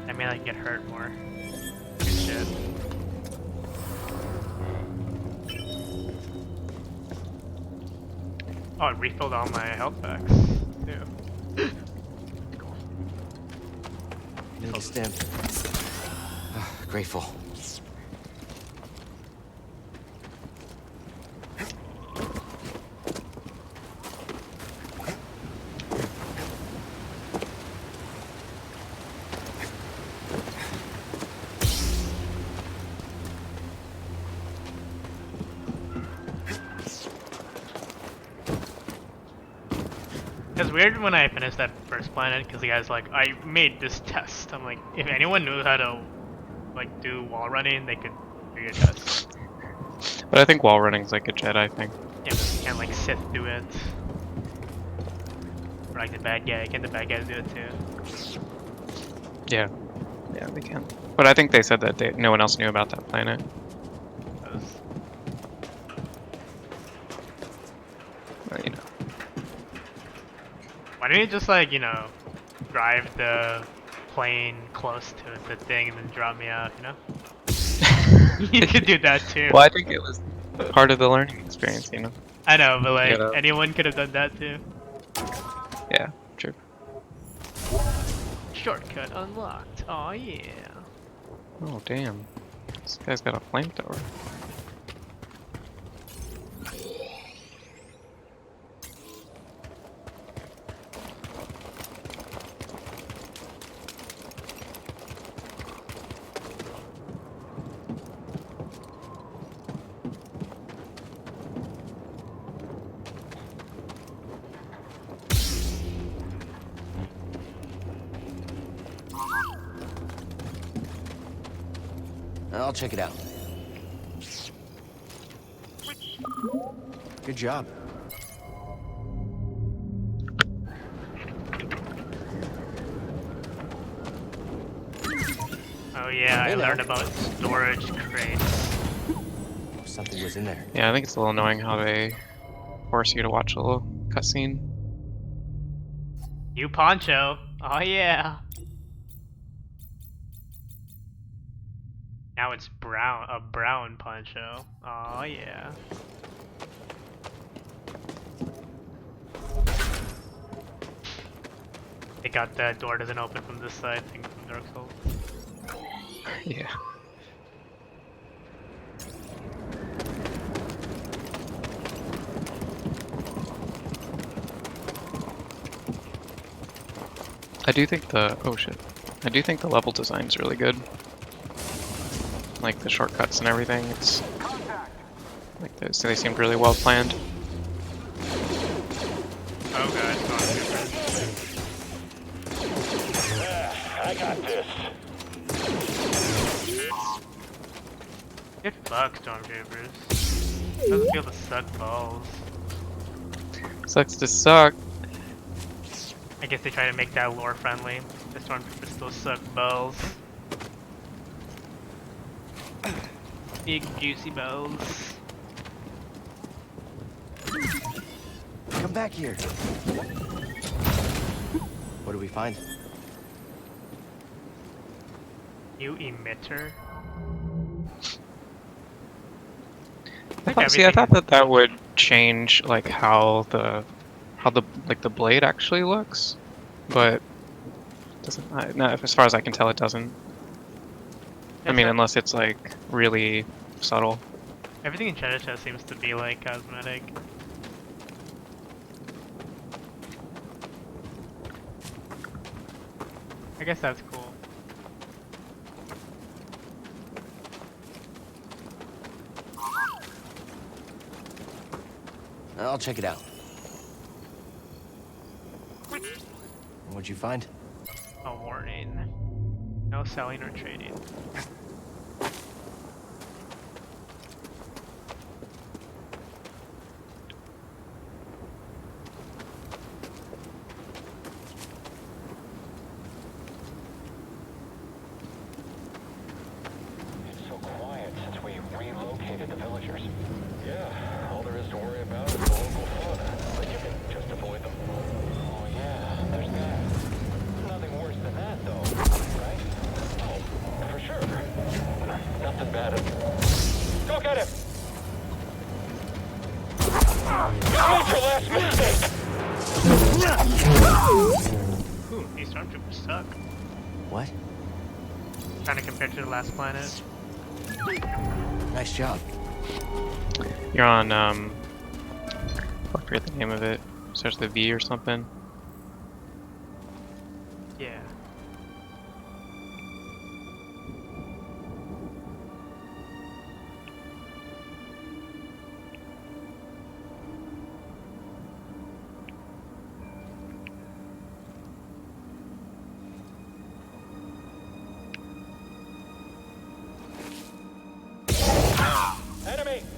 I mean, I get hurt more. Good shit. Oh, it refilled all my health packs, too. Need a stim. Grateful. It's weird when I finished that first planet because the guy's like, I made this test. I'm like, if anyone knew how to like do wall running, they could do your test. But I think wall running's like a Jedi thing. Yeah, but you can't like sit through it. Or like the bad guy. Can't the bad guys do it too? Yeah. Yeah, they can. But I think they said that no one else knew about that planet. You know. Why don't you just like, you know, drive the plane close to the thing and then drop me out, you know? You could do that too. Well, I think it was part of the learning experience, you know? I know, but like, You know? anyone could have done that too. Yeah, true. Shortcut unlocked. Oh yeah. Oh, damn. This guy's got a flamethrower. I'll check it out. Good job. Oh yeah, Hey I now. learned about storage crates. Something was in there. Yeah, I think it's a little annoying how they force you to watch a little cutscene. New poncho. Oh yeah. Now it's brown, a brown poncho. Oh yeah. They got that door doesn't open from this side thing from Dark Souls. Yeah. I do think the I do think the level design's really good. Like the shortcuts and everything. It's like they seemed really well planned. Oh god, I got this. Get fucked, Stormtroopers. Doesn't feel to suck balls. Sucks to suck. I guess they try to make that lore friendly. The Stormtroopers still suck balls. Big juicy balls. Come back here. What do we find? New emitter. I thought that would change like how the blade actually looks, but doesn't. No, as far as I can tell, it doesn't. I mean, unless it's like really subtle. Everything in Treasure Chest seems to be like cosmetic. I guess that's cool. I'll check it out. What'd you find? A warning. No selling or trading. It's so quiet since we relocated the villagers. Yeah, all there is to worry about is the local fauna, but you can just avoid them. Oh yeah, there's that. Nothing worse than that though, right? Oh, for sure. Nothing bad at Go get him! You made your last mistake! Ooh, these Stormtroopers suck. What? Trying to compare to the last planet. Nice job. You're on I forget the name of it. Starts with V or something. Yeah.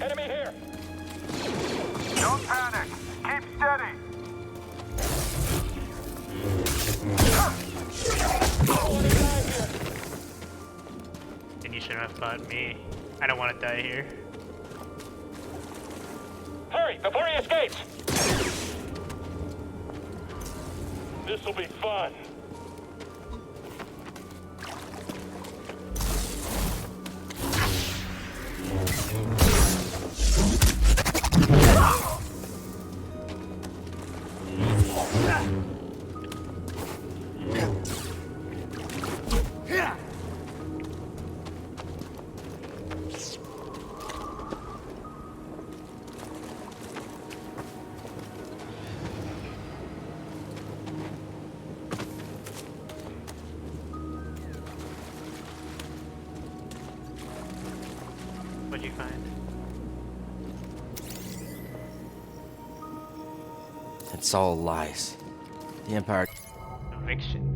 Enemy here! Don't panic. Keep steady. Then you shouldn't have fought me. I don't want to die here. Hurry, before he escapes! This'll be fun. What'd you find? It's all lies. The Empire Eviction.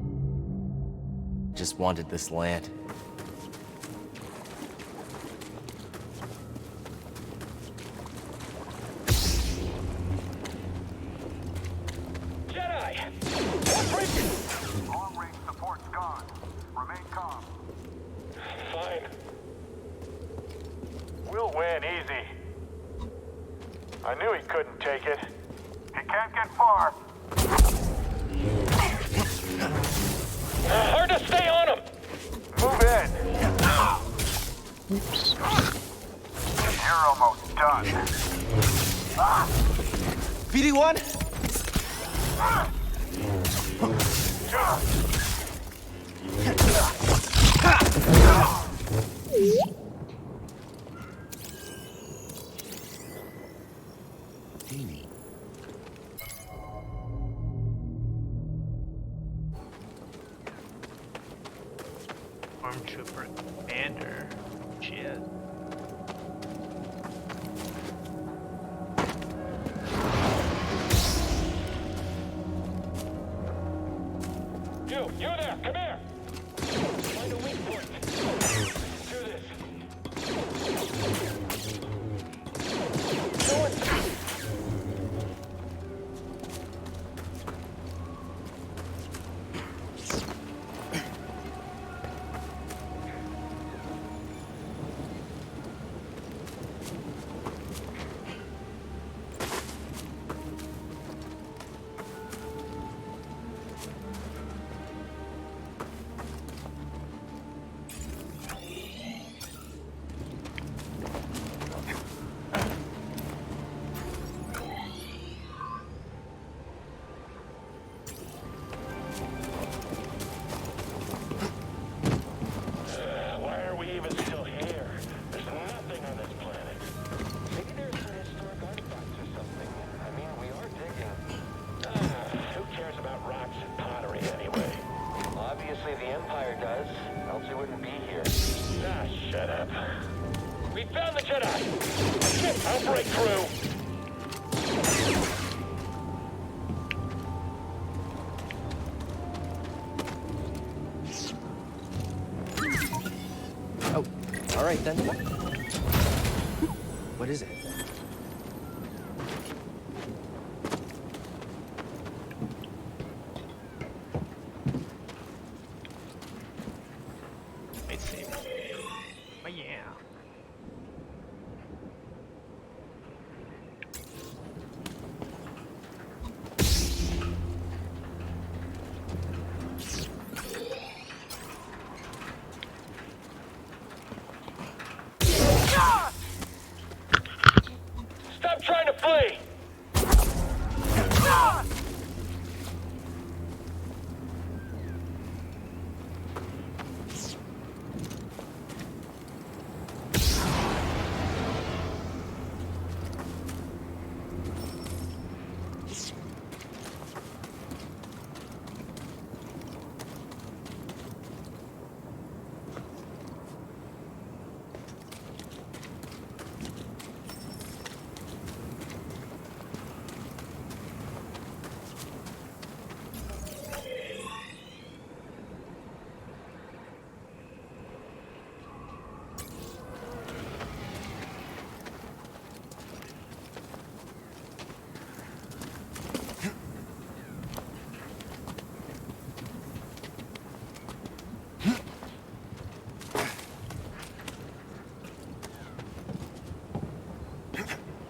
just wanted this land. Jedi! Long-range support's gone. Remain calm. Fine. We'll win easy. I knew he'd couldn't take it. He can't get far. Hard to stay on him! Move in. Oops. You're almost done. BD1? Amy. Stormtrooper Commander. Shit. You there, come here! Find a weak point. Do this. Do it. Why are we even still here? There's nothing on this planet. Maybe there's some historic artifacts or something. I mean, we are digging. Who cares about rocks and pottery anyway? Obviously the Empire does, else we wouldn't be here. Ah, shut up. We found the Jedi! Shit, I'll break through! Oh, all right then. What is it? Wait, see. Oh yeah. Stop trying to flee!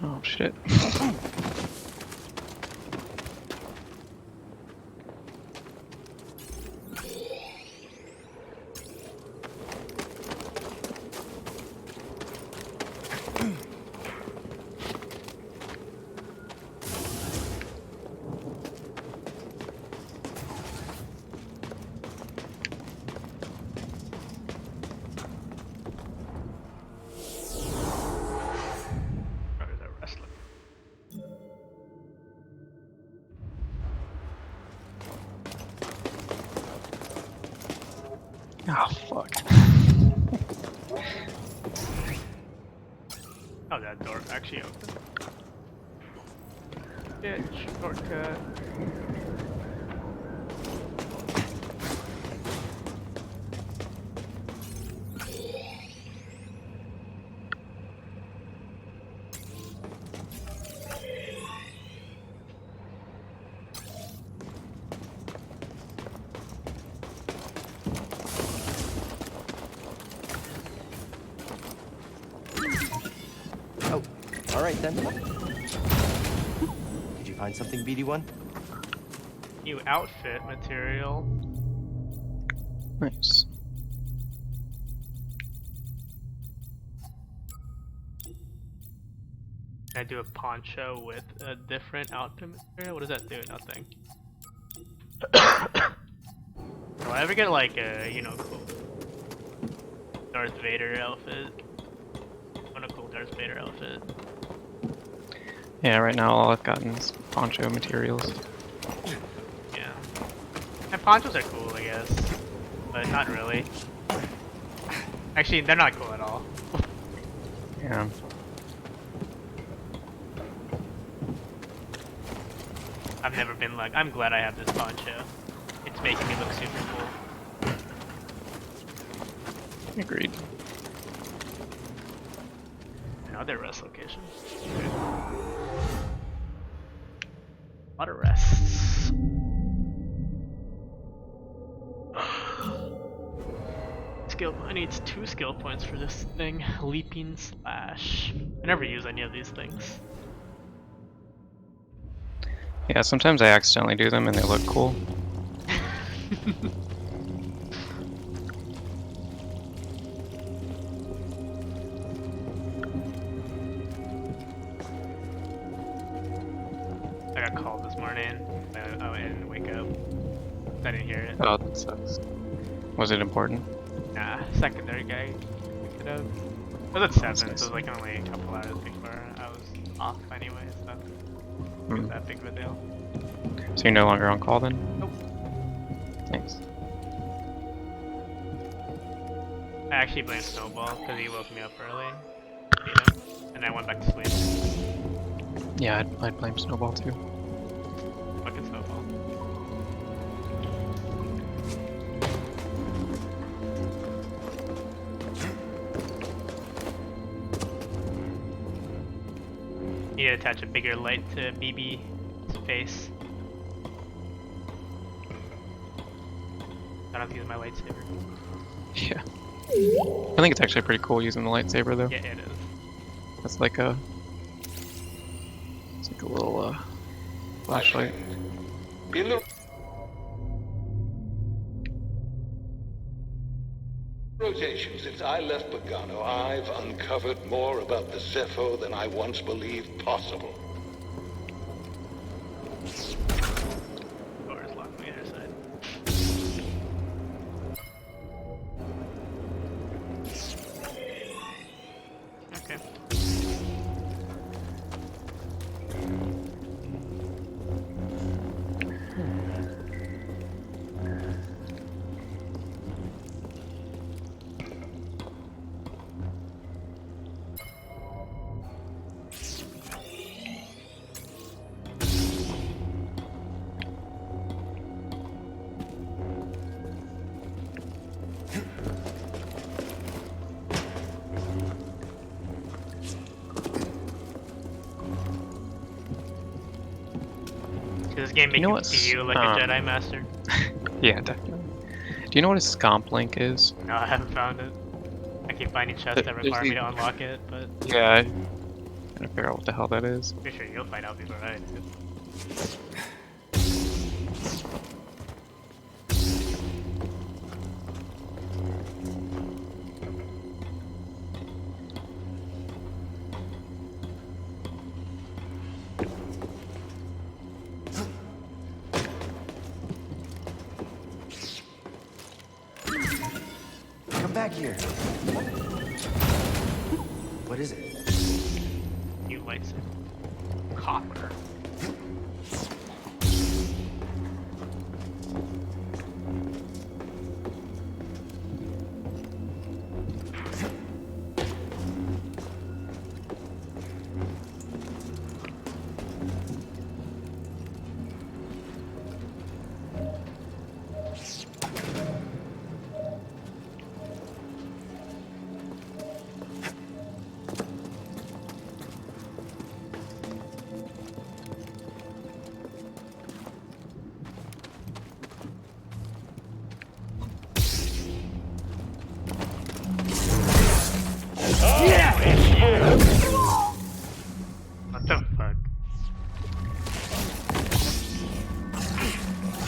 Oh shit. Or is that wrestling? Oh fuck. Oh, that door actually open. Bitch, shortcut. Oh, all right then. Find something, BD1? New outfit material. Nice. Can I do a poncho with a different outfit material? What does that do? Nothing. Will I ever get like a, you know, cool Darth Vader outfit? I want a cool Darth Vader outfit. Yeah, right now all I've gotten is poncho materials. Yeah. And ponchos are cool, I guess. But not really. Actually, they're not cool at all. Yeah. I've never been like, I'm glad I have this poncho. It's making me look super cool. Agreed. Another rest location. Okay. A lot of rests. I need 2 skill points for this thing. Leaping Slash. I never use any of these things. Yeah, sometimes I accidentally do them and they look cool. I got called this morning. I didn't wake up. I didn't hear it. Oh, that sucks. Was it important? Nah, secondary guy picked it up. It was at 7, so it was like only a couple hours before I was off anyway, so it wasn't that big of a deal. So you're no longer on call then? Nope. Thanks. I actually blame Snowball because he woke me up early. Beat him, and I went back to sleep. Yeah, I'd blame Snowball too. Fucking Snowball. Need to attach a bigger light to BB's face. I don't have to use my lightsaber. Yeah. I think it's actually pretty cool using the lightsaber though. Yeah, it is. It's like a little flashlight. In the rotation since I left Bogano, I've uncovered more about the Zepho than I once believed possible. Doors locked on the other side. Okay. Does this game make You know you what's, feel like a Jedi Master? Yeah, definitely. Do you know what a scomp link is? No, I haven't found it. I keep finding chests that require me to unlock it, but Yeah, I'm trying to figure out what the hell that is. pretty sure you'll find out before I do. Come back here. What is it? New lightsaber. Copper.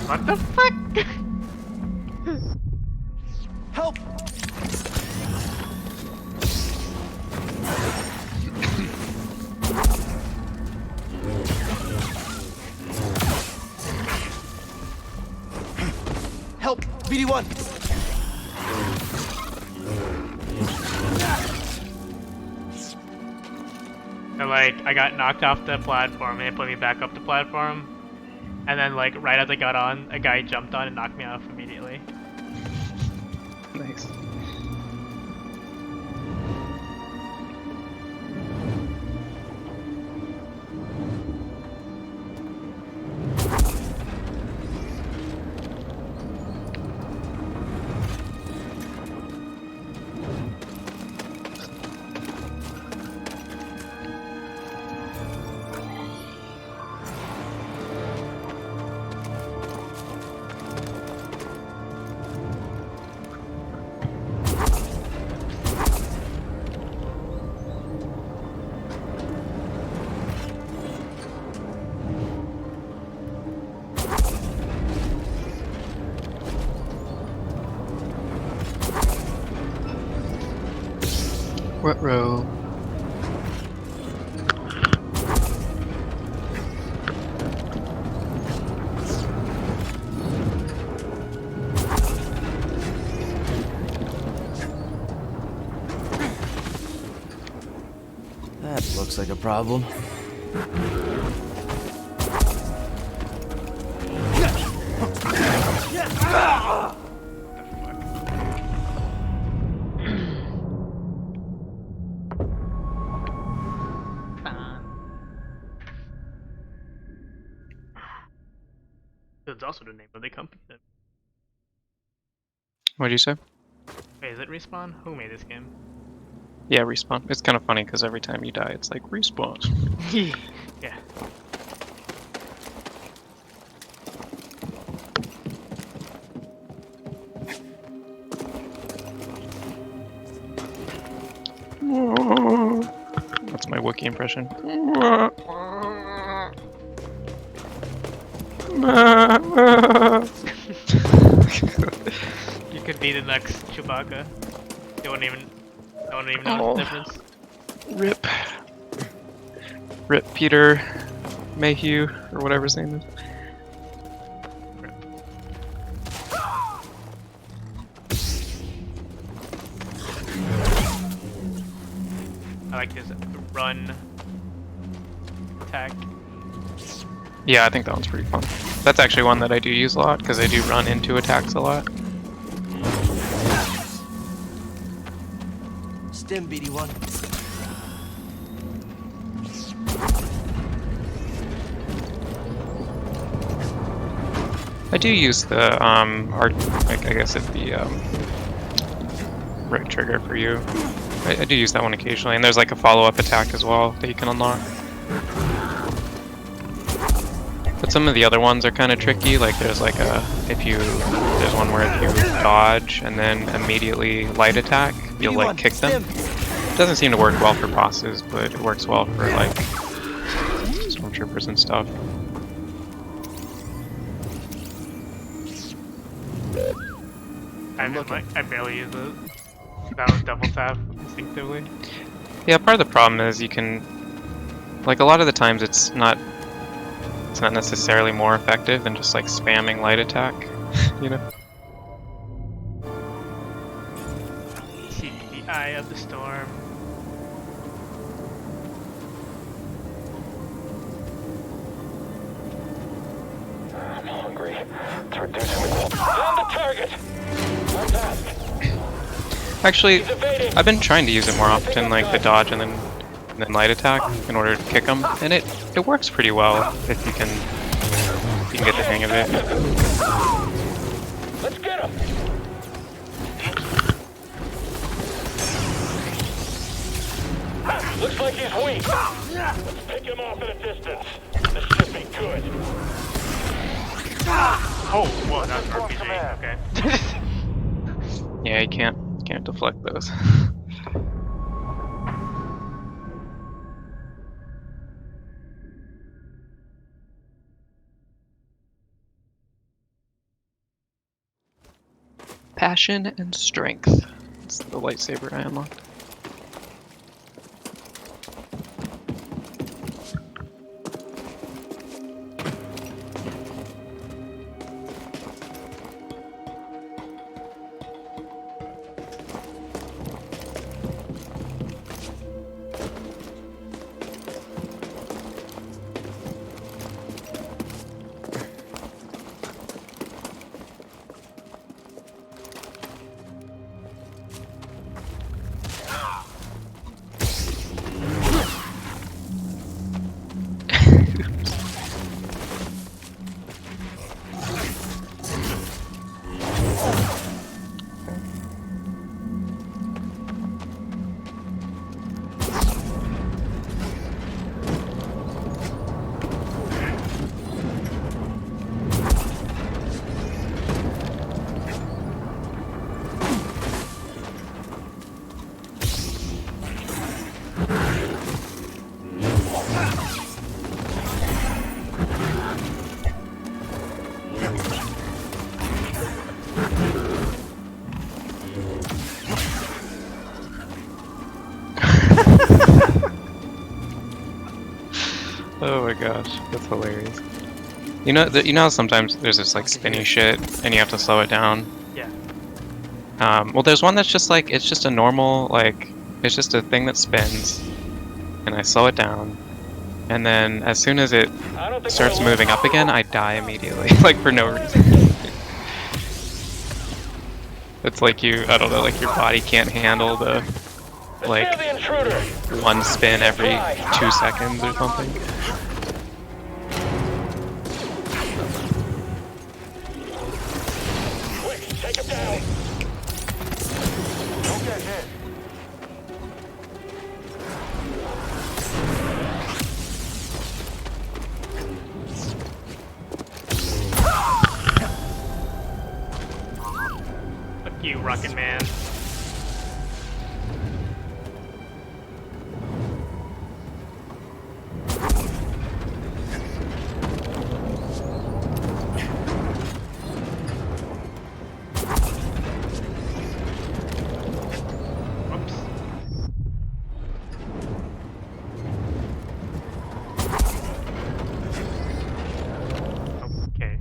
What the fuck? Help! Help! BD1! And like, I got knocked off the platform and they put me back up the platform. And then like, right as I got on, a guy jumped on and knocked me off immediately. Nice. What row? That looks like a problem. It's also the name of the company. What'd you say? Wait, is it Respawn? Who made this game? Yeah, respawn. It's kind of funny because every time you die, it's like respawn. Yeah. That's my Wookiee impression. You could be the next Chewbacca. They wouldn't even know the difference. Rip. Rip Peter Mayhew, or whatever his name is. I like this run attack. Yeah, I think that one's pretty fun. That's actually one that I do use a lot, because I do run into attacks a lot. Stim, BD1. I do use the, like, I guess it'd be, right trigger for you. I do use that one occasionally, and there's like a follow-up attack as well that you can unlock. But some of the other ones are kind of tricky, like there's like there's one where if you dodge and then immediately light attack, you'll like kick them. It doesn't seem to work well for bosses, but it works well for like stormtroopers and stuff. I barely use it. That was double tap instinctively. Yeah, part of the problem is you can, like a lot of the times it's not necessarily more effective than just like spamming light attack, you know? Seek the eye of the storm. I'm hungry. It's reducing the quality. Found the target! On task. Actually, I've been trying to use it more often, like the dodge and then light attack, in order to kick them, and it works pretty well if you can get the hang of it. Let's get him! Looks like he's weak. Let's pick him off at a distance. This should be good. Oh, well, that's RPG. Okay. Yeah, you can't deflect those. Passion and strength. It's the lightsaber I unlocked. Oh my gosh, that's hilarious. You know, you know how sometimes there's this like spinny shit, and you have to slow it down. Yeah. Well, there's one that's just like it's just a normal like it's just a thing that spins, and I slow it down, and then as soon as it starts moving up again, I die immediately, like for no reason. It's like I don't know, like your body can't handle the like one spin every 2 seconds or something. Take him down. Don't get hit. Fuck you, Rocket Man. Okay.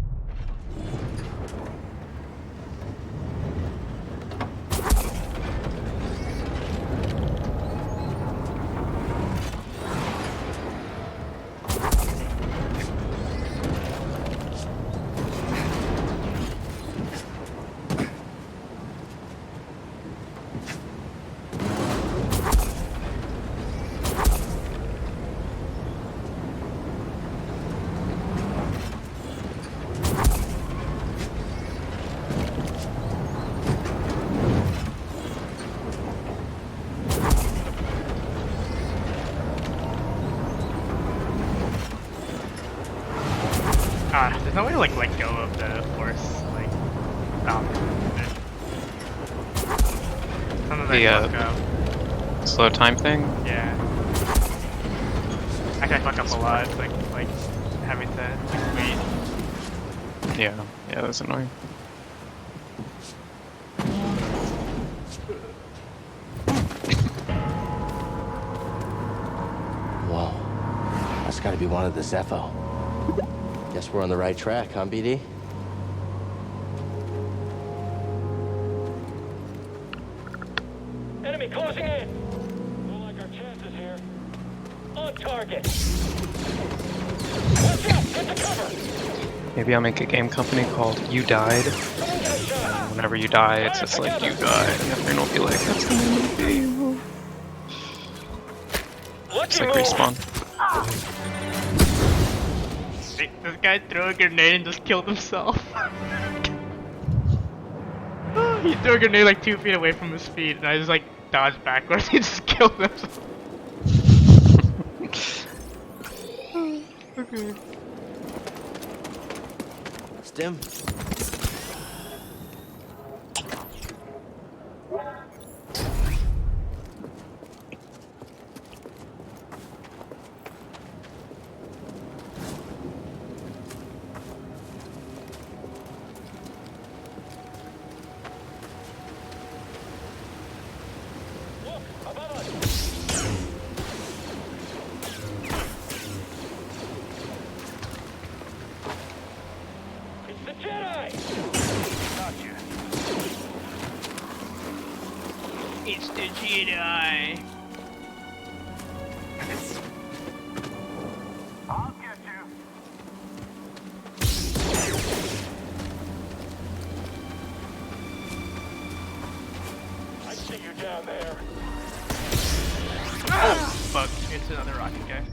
There's no way to like let go of the force, like stop it. Sometimes I fuck up. Slow time thing? Yeah. Actually, I fuck up a lot, like having to like, wait. Yeah, that's annoying. Whoa. That's gotta be one of the Zepho. Guess we're on the right track, huh, BD? Enemy closing in. Don't like our chances here. On target. Watch out! Get the cover. Maybe I'll make a game company called You Died. And whenever you die, it's just like you died, and everyone will be like, that's the name of the game. It's like Respawn. This guy threw a grenade and just killed himself. He threw a grenade like 2 feet away from his feet, and I just like dodged backwards. He just killed himself. Okay. Stim. Jedi! Gotcha. It's the Jedi. I'll get you. I see you down there. Oh, fuck. It's another rocket guy.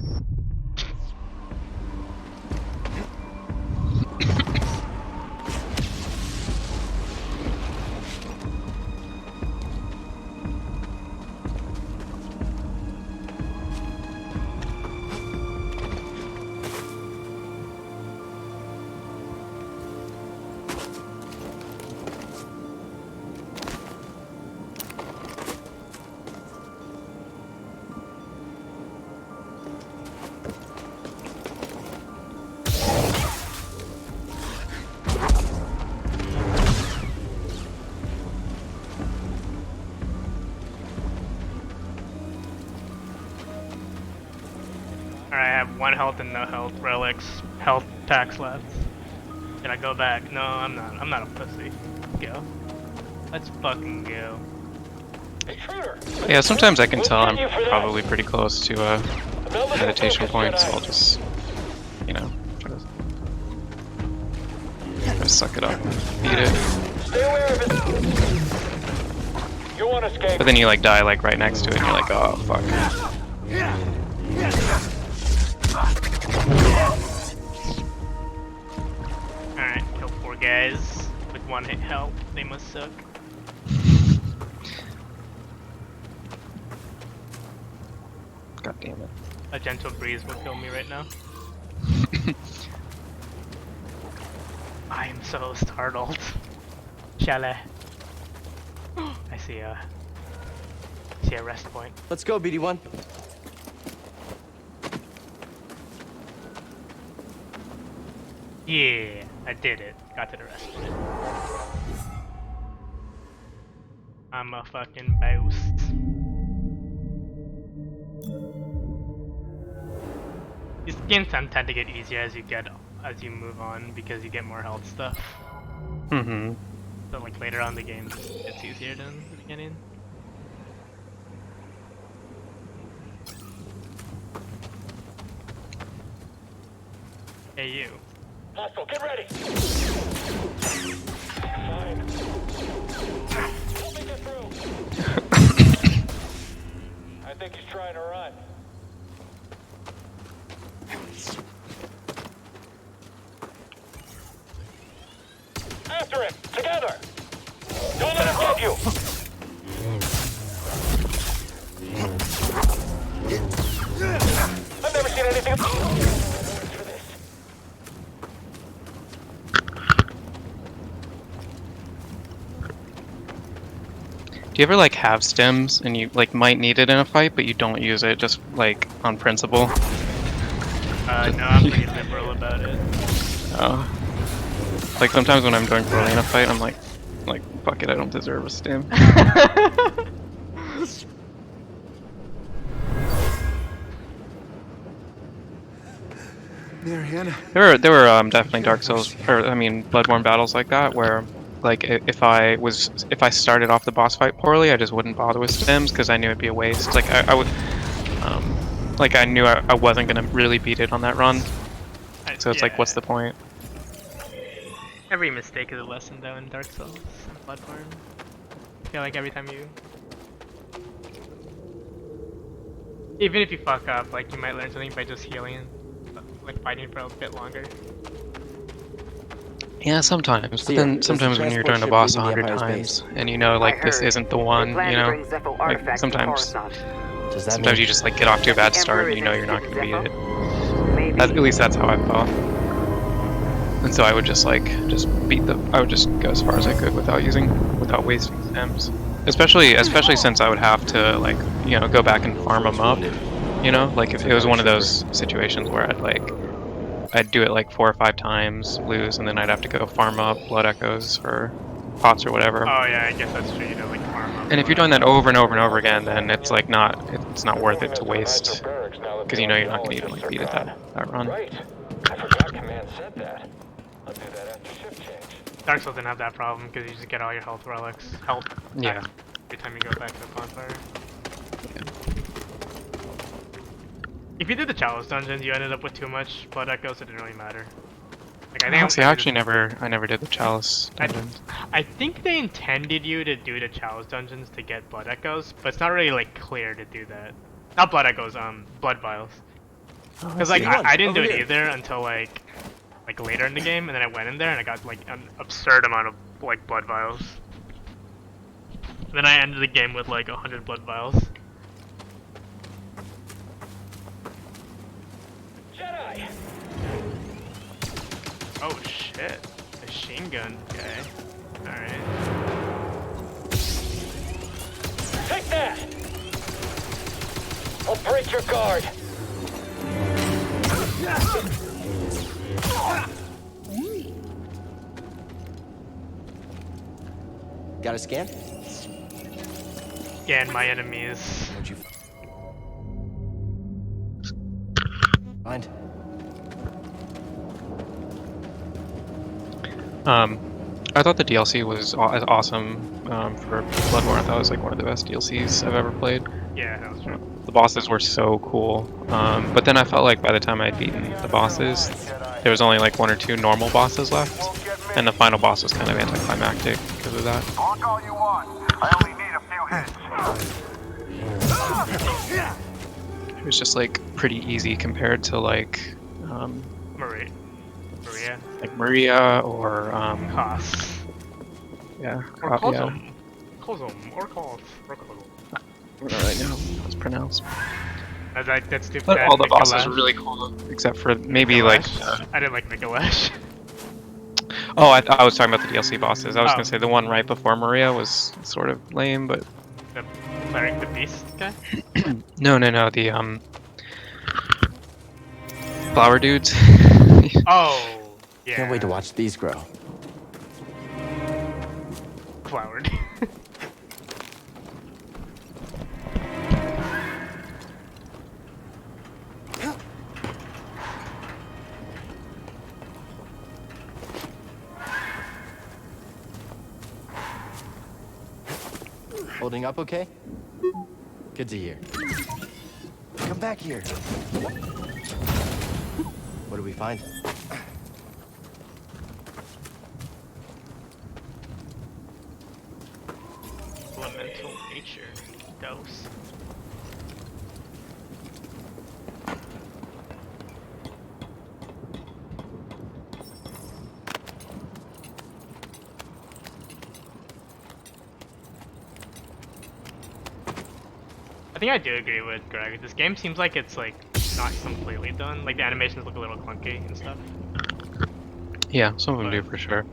Alright, I have 1 health and no health relics, health packs left. Can I go back? No, I'm not. I'm not a pussy. Let's go. Let's fucking go. Yeah, sometimes I can tell I'm probably pretty close to a meditation point, so I'll just, you know, try to suck it up and beat it. Stay aware of it. You won't escape. But then you like die like right next to it and you're like, oh fuck. Alright, kill 4 guys with 1 hit health. They must suck. God damn it. A gentle breeze will kill me right now. I am so startled. Chalet. I see a rest point. Let's go, BD1. Yeah, I did it. Got to the rest point. I'm a fucking boast. These games tend to get easier as you move on because you get more health stuff. Mm-hmm. So like later on the game it's easier than the beginning. Hey you. Hostile, get ready. Fine. Help me get through. I think he's trying to run. After him, together. Don't let him get you. I've never seen anything. Do you ever like have stems and you like might need it in a fight but you don't use it just like on principle? No, I'm pretty liberal about it. Oh. Like sometimes when I'm doing poorly in a fight I'm like fuck it, I don't deserve a stem. There, Hannah. There were definitely Dark Souls, or I mean Bloodborne battles like that where like if I started off the boss fight poorly, I just wouldn't bother with stems because I knew it'd be a waste. Like I would, like I knew I wasn't gonna really beat it on that run. So it's like, what's the point? Every mistake is a lesson though in Dark Souls and Bloodborne. I feel like every time even if you fuck up, like you might learn something by just healing, like fighting for a bit longer. Yeah, sometimes. But then sometimes when you're doing a boss 100 times and you know like this isn't the one, you know, like sometimes you just like get off to a bad start and you know you're not gonna beat it. At least that's how I felt. And so I would just like I would just go as far as I could without wasting stems. Especially since I would have to like, you know, go back and farm them up. You know, like if it was one of those situations where I'd do it like 4 or 5 times, lose, and then I'd have to go farm up blood echoes or pots or whatever. Oh yeah, I guess that's true. You know, like farm up. And if you're doing that over and over and over again, then it's like it's not worth it to waste, because you know you're not gonna even like beat it that run. Right. I forgot Command said that. I'll do that after shift change. Dark Souls didn't have that problem because you just get all your health relics. Health Yeah. back every time you go back to the bonfire. If you did the Chalice dungeons, you ended up with too much blood echoes, so it didn't really matter. Like, I think Honestly, I actually never did the Chalice dungeons. I think they intended you to do the Chalice dungeons to get blood echoes, but it's not really like clear to do that. Not blood echoes, blood vials. Because like I didn't do it either until like later in the game, and then I went in there and I got like an absurd amount of like blood vials. Then I ended the game with like 100 blood vials. Jedi! Oh shit, machine gun. Okay, all right. Take that! I'll break your guard. Got a scan? Scan my enemies. What'd you find? I thought the DLC was awesome for Bloodborne. I thought it was like one of the best DLCs I've ever played. Yeah, that was true. The bosses were so cool, but then I felt like by the time I'd beaten the bosses, there was only like 1 or 2 normal bosses left, and the final boss was kind of anticlimactic because of that. Talk all you want. I only need a few hits. It was just like pretty easy compared to like Maria. like Maria or Koss. yeah, Or yeah. Kozum. Kozum. Or Koth. Or Kozum. I don't really know how it's pronounced. That's stupid. But all the bosses Michelangelo. were really cool, except for maybe like. I didn't like Michelangelo. Oh, I was talking about the DLC bosses. I was Oh. gonna say the one right before Maria was sort of lame, but The cleric, the beast guy. no, the flower dudes. Oh, yeah. Can't wait to watch these grow. Flowered. Holding up okay? Good to hear. Come back here. What do we find? Elemental nature. Dose. I think I do agree with Greg. This game seems like it's like not completely done. Like the animations look a little clunky and stuff. Yeah, some of them do for sure.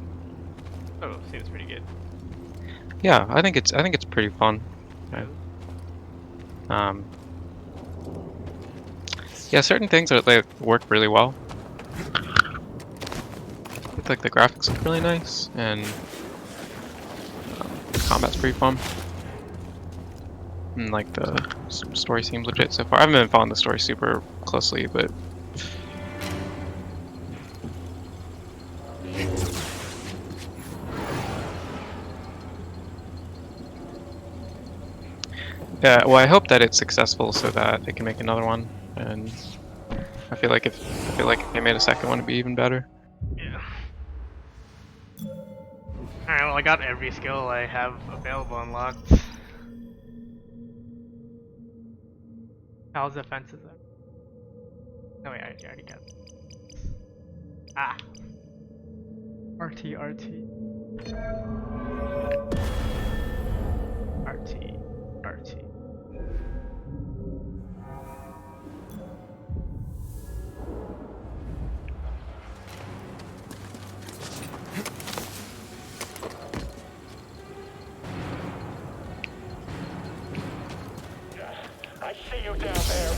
Oh, seems pretty good. Yeah, I think it's pretty fun. Yeah, certain things are they work really well. Like the graphics look really nice, and the combat's pretty fun. And like the story seems legit so far. I haven't been following the story super closely, but yeah. Well, I hope that it's successful so that they can make another one. And I feel like if they made a second one, it'd be even better. Yeah. Alright, well I got every skill I have available unlocked. How's the fences up? No wait, I already got it. Ah. RT. I see you down there.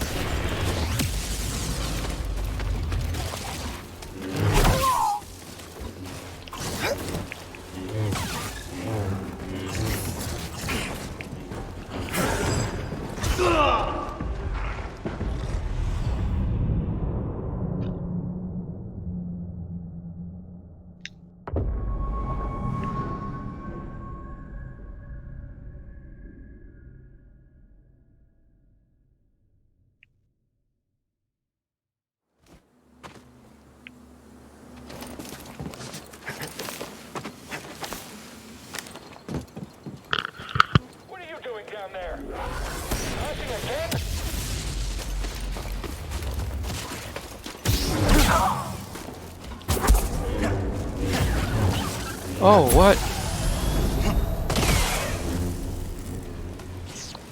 Oh, what?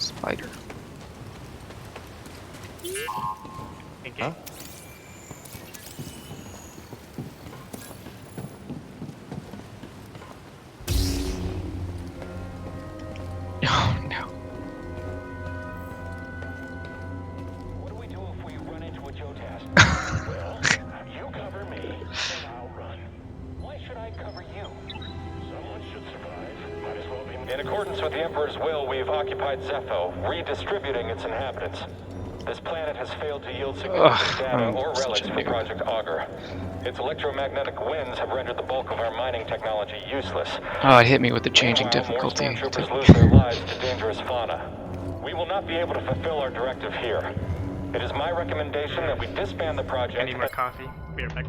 Spider. Okay. Huh? Oh no. What do we do if we run into a Jotas? Well, you cover me, and I'll run. Why should I cover you? Someone should survive. Might as well be. In accordance with the Emperor's will, we've occupied Zepho, redistributing its inhabitants. This planet has failed to yield significant data or relics for Project Augur. Its electromagnetic winds have rendered the bulk of our mining technology useless. Oh, it hit me with the changing difficulty. More stormtroopers lose their lives to dangerous fauna. We will not be able to fulfill our directive here. It is my recommendation that we disband the project. I need more coffee. Be right back.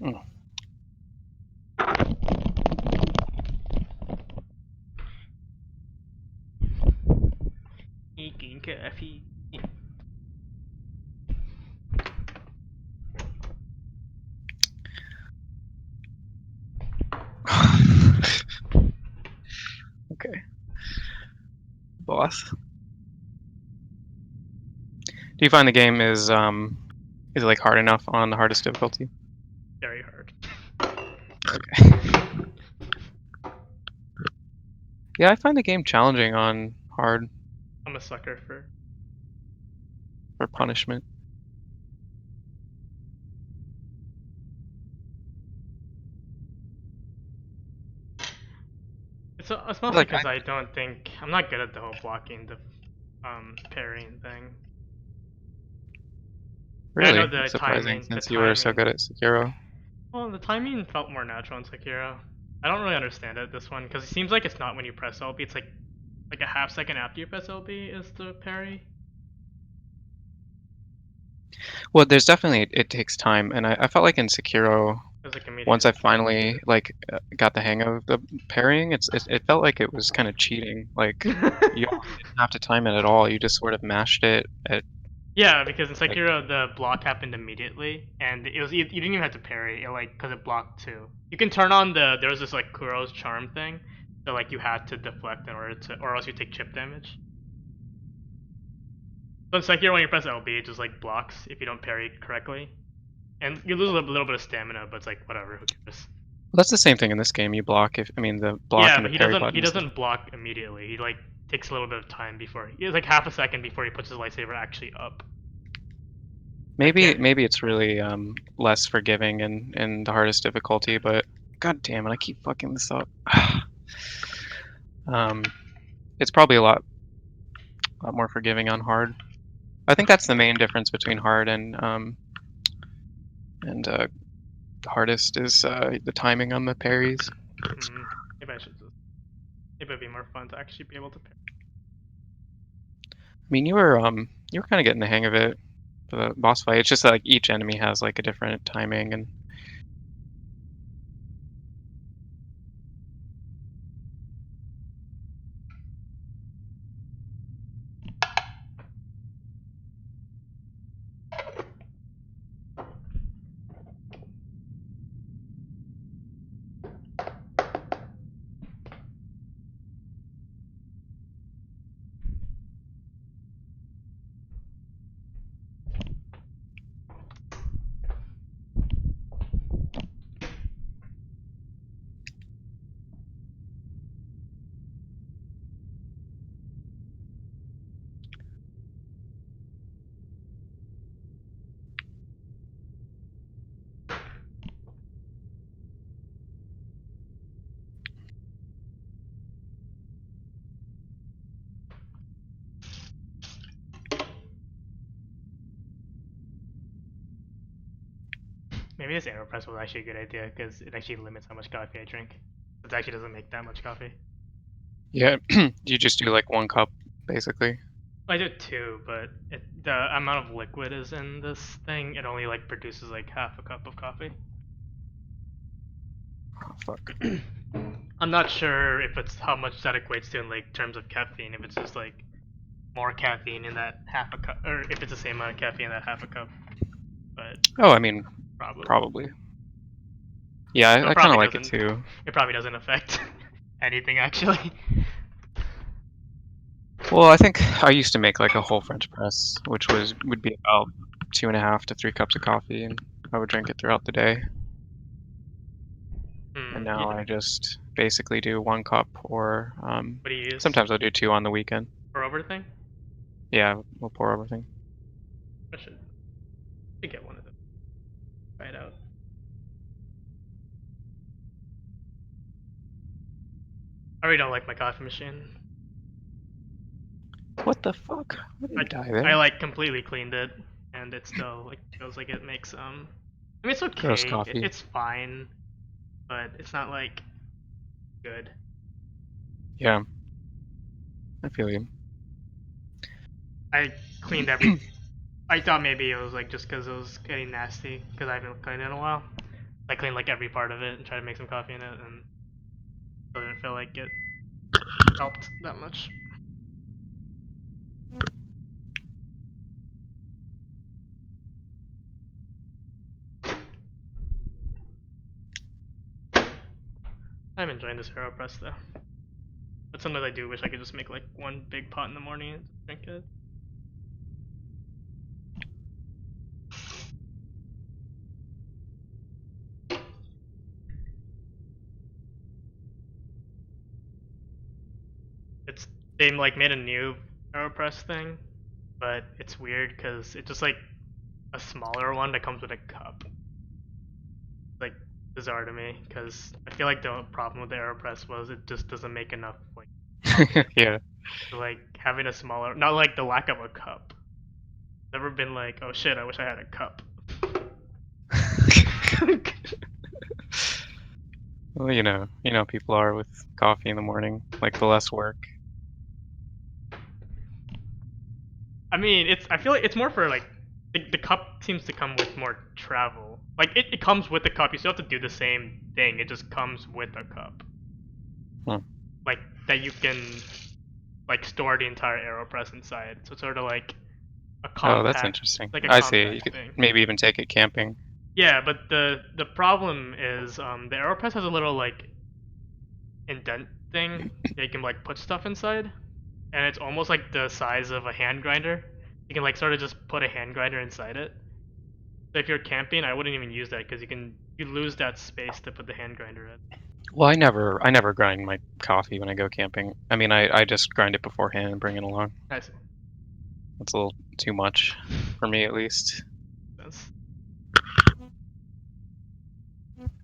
Oh. Making coffee. Okay. Boss. Do you find the game is it like hard enough on the hardest difficulty? Very hard. Okay. Yeah, I find the game challenging on hard I'm a sucker for. punishment. It's mostly Like, because I don't think I'm not good at the whole blocking the parrying thing. I know Really? the Surprising timing. since you were so good at Sekiro. Well, the timing felt more natural in Sekiro. I don't really understand it this one because it seems like it's not when you press LB. It's like a half second after you press LB is the parry. Well, there's definitely it takes time, and I felt like in Sekiro, It's like immediate. once I finally like got the hang of the parrying, it felt like it was kind of cheating. Like you didn't have to time it at all. You just sort of mashed it at. Yeah, because in Sekiro the block happened immediately, and it was you didn't even have to parry it because it blocked too. You can turn on there was this like Kuro's charm thing, so like you had to deflect in order to, or else you take chip damage. So in Sekiro when you press LB it just like blocks if you don't parry correctly, and you lose a little bit of stamina, but it's like whatever, who cares. Well, that's the same thing in this game. You block the block Yeah, and but the parry button. he doesn't block immediately. He like takes a little bit of time before it's like half a second before he puts his lightsaber actually up. Maybe it's really less forgiving in the hardest difficulty, but god damn it, I keep fucking this up. It's probably a lot more forgiving on hard. I think that's the main difference between hard and hardest is the timing on the parries. Maybe I should just. Maybe it'd be more fun to actually be able to parry. I mean, you were kind of getting the hang of it for the boss fight. It's just that, like each enemy has like a different timing and. maybe this AeroPress was actually a good idea because it actually limits how much coffee I drink. It actually doesn't make that much coffee. Yeah, you just do like 1 cup, basically. I do 2, but the amount of liquid is in this thing. It only like produces like half a cup of coffee. Oh, fuck. I'm not sure if it's how much that equates to in like terms of caffeine. If it's just like more caffeine in that half a cup, or if it's the same amount of caffeine in that half a cup. But Oh, I mean, probably. probably. Yeah, So I it kind of probably like it doesn't- too. It probably doesn't affect anything actually. Well, I think I used to make like a whole French press, which would be about 2.5 to 3 cups of coffee, and I would drink it throughout the day. And now I just basically do 1 cup, or What do you use? sometimes I'll do 2 on the weekend. For over thing? Yeah, we'll pour everything. I should get one of them. Try it out. I really don't like my coffee machine. What the fuck? What did you die there? I like completely cleaned it, and it still like feels like it makes I mean it's okay. Gross coffee. It's fine, but it's not like good. Yeah. I feel you. I cleaned every. I thought maybe it was like just because it was getting nasty because I haven't cleaned it in a while. I cleaned like every part of it and tried to make some coffee in it, and it didn't feel like it helped that much. I'm enjoying this AeroPress though. But sometimes I do wish I could just make like one big pot in the morning and drink it. They like made a new AeroPress thing, but it's weird because it's just like a smaller one that comes with a cup. Like bizarre to me because I feel like the problem with the AeroPress was it just doesn't make enough like. Yeah. So, like having a smaller, not like the lack of a cup. Never been like, oh shit, I wish I had a cup. Well, you know people are with coffee in the morning, like the less work. I mean, I feel like it's more for like the cup seems to come with more travel. Like it comes with the cup. You still have to do the same thing. It just comes with a cup. Like that you can like store the entire AeroPress inside. So it's sort of like a compact. Oh, that's interesting. Like a I see. You compact could thing. maybe even take it camping. Yeah, but the problem is the AeroPress has a little like indent thing that you can like put stuff inside, and it's almost like the size of a hand grinder. You can like sort of just put a hand grinder inside it. So if you're camping, I wouldn't even use that because you lose that space to put the hand grinder in. Well, I never grind my coffee when I go camping. I mean, I just grind it beforehand and bring it along. I see. That's a little too much for me, at least. That's...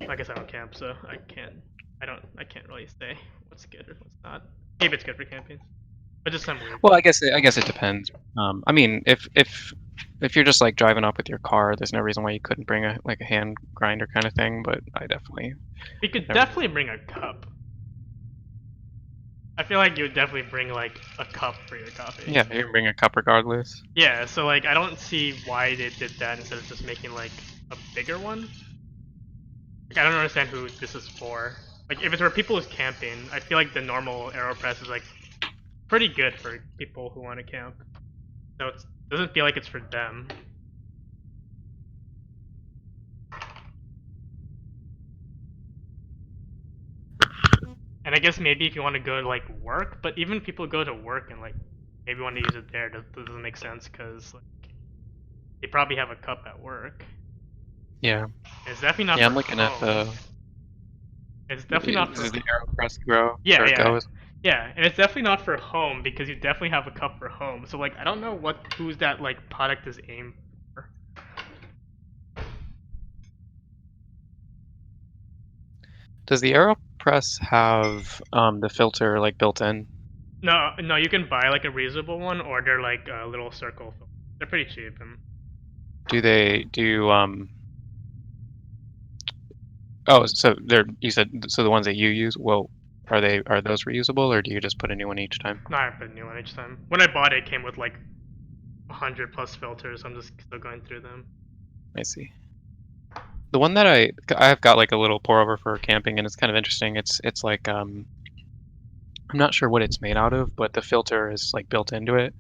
I guess I don't camp, so I can't really say what's good or what's not. Maybe it's good for camping, but just some weird. Well, I guess it depends. I mean, if you're just like driving up with your car, there's no reason why you couldn't bring a hand grinder kind of thing. But I definitely. You could definitely bring a cup. I feel like you would definitely bring like a cup for your coffee. Yeah, you can bring a cup regardless. Yeah, so like I don't see why they did that instead of just making like a bigger one. Like, I don't understand who this is for. Like if it's for people who's camping, I feel like the normal AeroPress is like pretty good for people who want to camp. So it doesn't feel like it's for them. And I guess maybe if you want to go to like work, but even people go to work and like maybe want to use it there, doesn't make sense because like they probably have a cup at work. Yeah. It's definitely not. Yeah, for I'm looking home. at the. It's definitely not for. This is the AeroPress Grow. Yeah, There it yeah, goes. yeah, and it's definitely not for home because you definitely have a cup for home. So like I don't know whose that like product is aimed for. Does the AeroPress have the filter like built in? No, you can buy like a reusable one, or they're like a little circle. They're pretty cheap. And... Do they do Oh, so they're you said so the ones that you use. Well, are those reusable or do you just put a new one each time? No, I put a new one each time. When I bought it, it came with like 100 plus filters. I'm just still going through them. I see. The one that I've got like a little pour over for camping, and it's kind of interesting. It's like I'm not sure what it's made out of, but the filter is like built into it,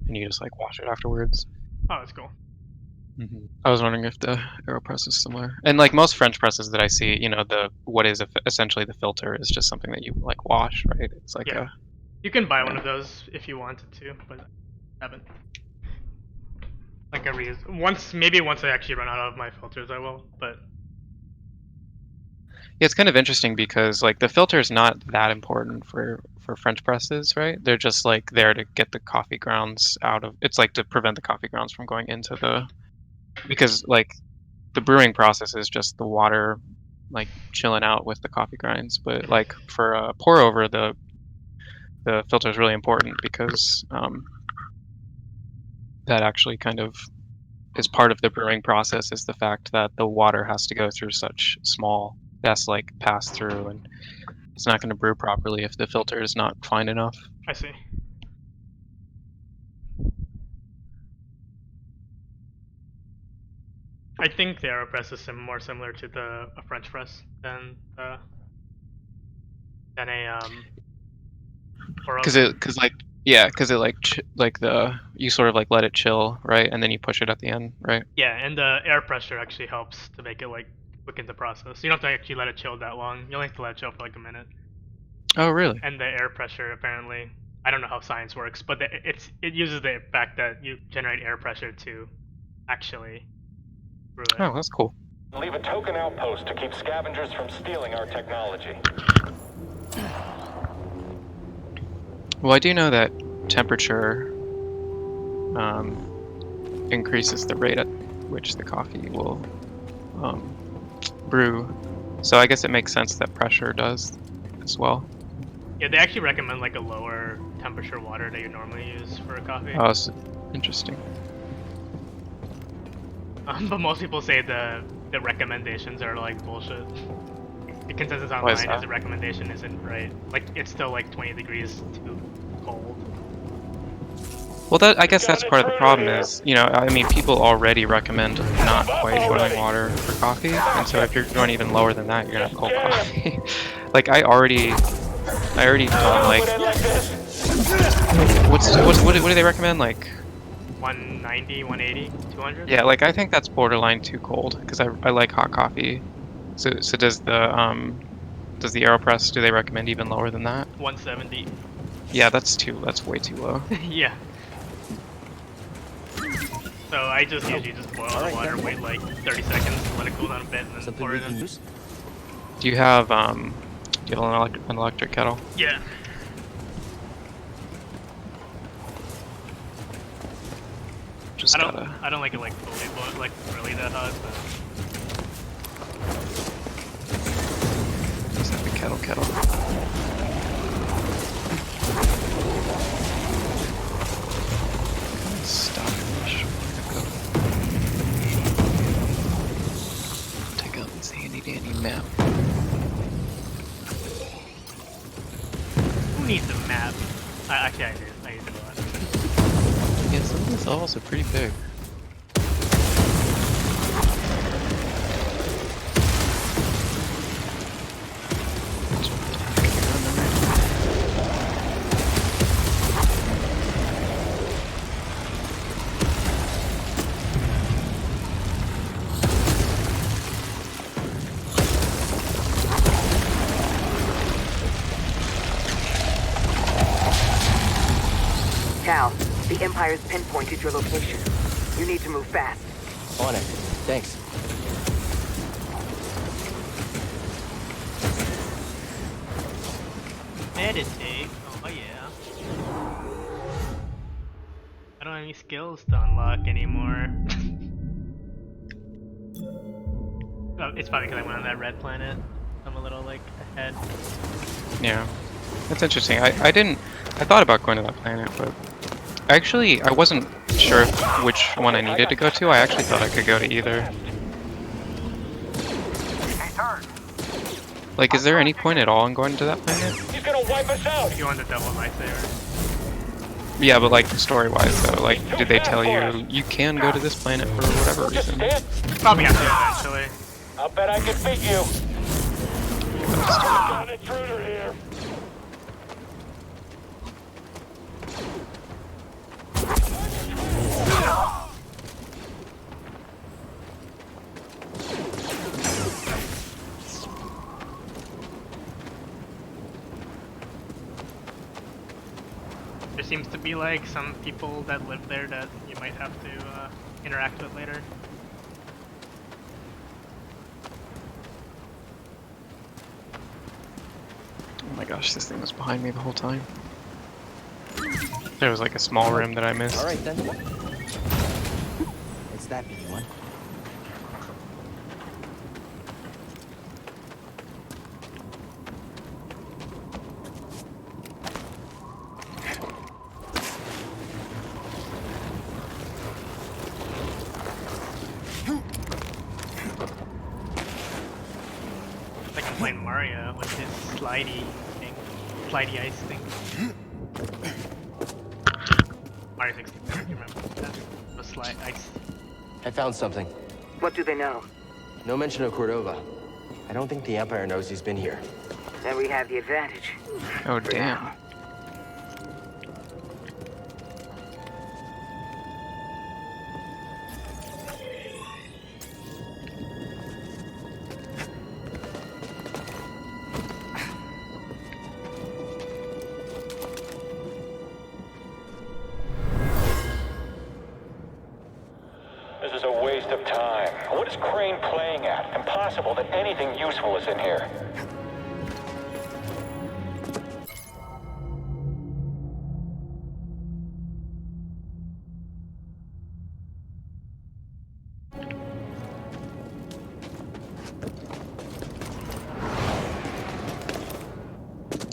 and you just like wash it afterwards. Oh, that's cool. I was wondering if the AeroPress is similar. And like most French presses that I see, you know, what is essentially the filter is just something that you like wash, right? It's like Yeah. You can buy one of those if you wanted to, but I haven't. Like a reuse. Maybe once I actually run out of my filters, I will. But yeah, it's kind of interesting because like the filter is not that important for French presses, right? They're just like there to get the coffee grounds out of. It's like to prevent the coffee grounds from going into the. Because like the brewing process is just the water like chilling out with the coffee grinds, but like for a pour over, the filter is really important because that actually kind of is part of the brewing process, is the fact that the water has to go through such small, that's like pass through, and it's not going to brew properly if the filter is not fine enough. I see. I think the AeroPress is more similar to a French press than a because it you sort of like let it chill, right, and then you push it at the end, right? Yeah, and the air pressure actually helps to make it like quicken the process. You don't have to actually let it chill that long. You only have to let it chill for like a minute. Oh, really? And the air pressure apparently, I don't know how science works, but it uses the fact that you generate air pressure to actually brew it. Oh, that's cool. Leave a token outpost to keep scavengers from stealing our technology. Well, I do know that temperature increases the rate at which the coffee will brew. So I guess it makes sense that pressure does as well. Yeah, they actually recommend like a lower temperature water that you normally use for a coffee. Oh, that's interesting. But most people say the recommendations are like bullshit. The consensus online is the recommendation isn't right. Like it's still like 20 degrees too cold. Well, I guess that's part of the problem is, you know, I mean, people already recommend not quite boiling water for coffee, and so if you're going even lower than that, you're gonna have cold coffee. Like I already thought like, what do they recommend, like 190, 180, 200? Yeah, like I think that's borderline too cold because I like hot coffee. So does the AeroPress, do they recommend even lower than that? 170. Yeah, that's way too low. Yeah. So I just usually just boil the water, wait like 30 seconds, let it cool down a bit, and then pour it in. Do you have an electric kettle? Yeah. I don't like it like fully boiled, like really that hot. But... Just have a kettle. Stop. Take out this handy dandy map. Who needs a map? Actually, I do. I need to go on. Yeah, some of these levels are pretty big. Cal, the Empire's pinpointed your location. You need to move fast. On it. Thanks. Meditate? Oh yeah. I don't have any skills to unlock anymore. Oh, it's probably because I went on that red planet. I'm a little like ahead. Yeah, that's interesting. I thought about going to that planet, but actually I wasn't sure which one I needed to go to. I actually thought I could go to either. Hey, Third. Like, is there any point at all in going to that planet? He's gonna wipe us out! You want the double lightsaber? Yeah, but like story-wise though, like, did they tell you you can go to this planet for whatever Just reason? stand. Probably have to eventually. I'll bet I can beat you. Got an intruder here. There seems to be like some people that live there that you might have to interact with later. Oh my gosh, this thing was behind me the whole time. There was like a small room that I missed. All right then. It's that one. Like I'm playing Mario with his slidey thing, slidey ice thing. Mario 64, you remember that? The slide ice. I found something. What do they know? No mention of Cordova. I don't think the Empire knows he's been here. Then we have the advantage. Oh damn. This is a waste of time. What is Crane playing at? Impossible that anything useful is in here.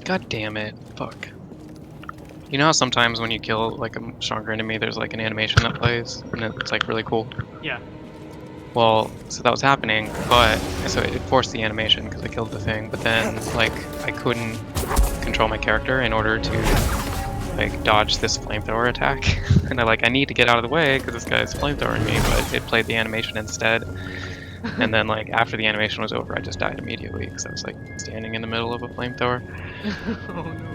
God damn it. Fuck. You know how sometimes when you kill like a stronger enemy, there's like an animation that plays, and it's like really cool? Yeah. Well, so that was happening, but so it forced the animation because I killed the thing, but then like I couldn't control my character in order to like dodge this flamethrower attack. And I need to get out of the way because this guy's flamethrowing me, but it played the animation instead. And then like after the animation was over, I just died immediately because I was like standing in the middle of a flamethrower. Oh no.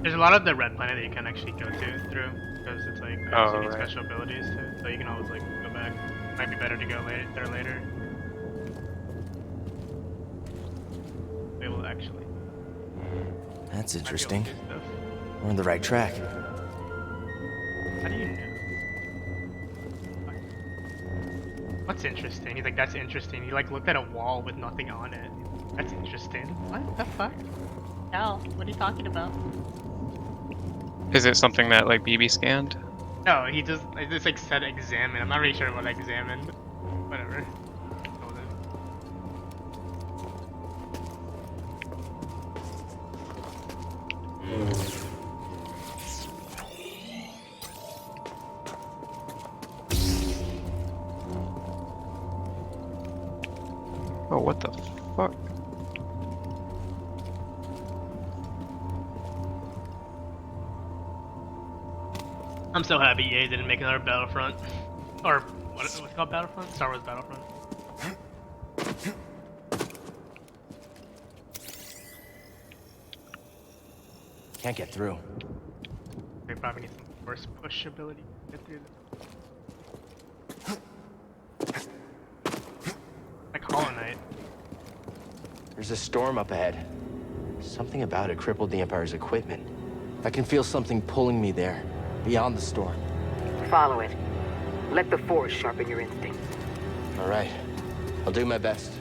There's a lot of the red planet that you can actually go through because it's like you need special abilities too, so you can always like go back. Might be better to go there later. They will actually. That's might be able to interesting. do stuff. We're on the right track. How do you know? What's interesting? He's like, that's interesting. He like looked at a wall with nothing on it. That's interesting. What the fuck? Hell, what are you talking about? Is it something that like BB scanned? No, he just like said examine. I'm not really sure what examined. Whatever. Oh, what the fuck? I'm so happy EA didn't make another Battlefront. Or, what's it called, Battlefront? Star Wars Battlefront. Can't get through. They probably need some force push ability to get through this. Like Hollow Knight. There's a storm up ahead. Something about it crippled the Empire's equipment. I can feel something pulling me there, beyond the storm. Follow it. Let the Force sharpen your instinct. All right. I'll do my best.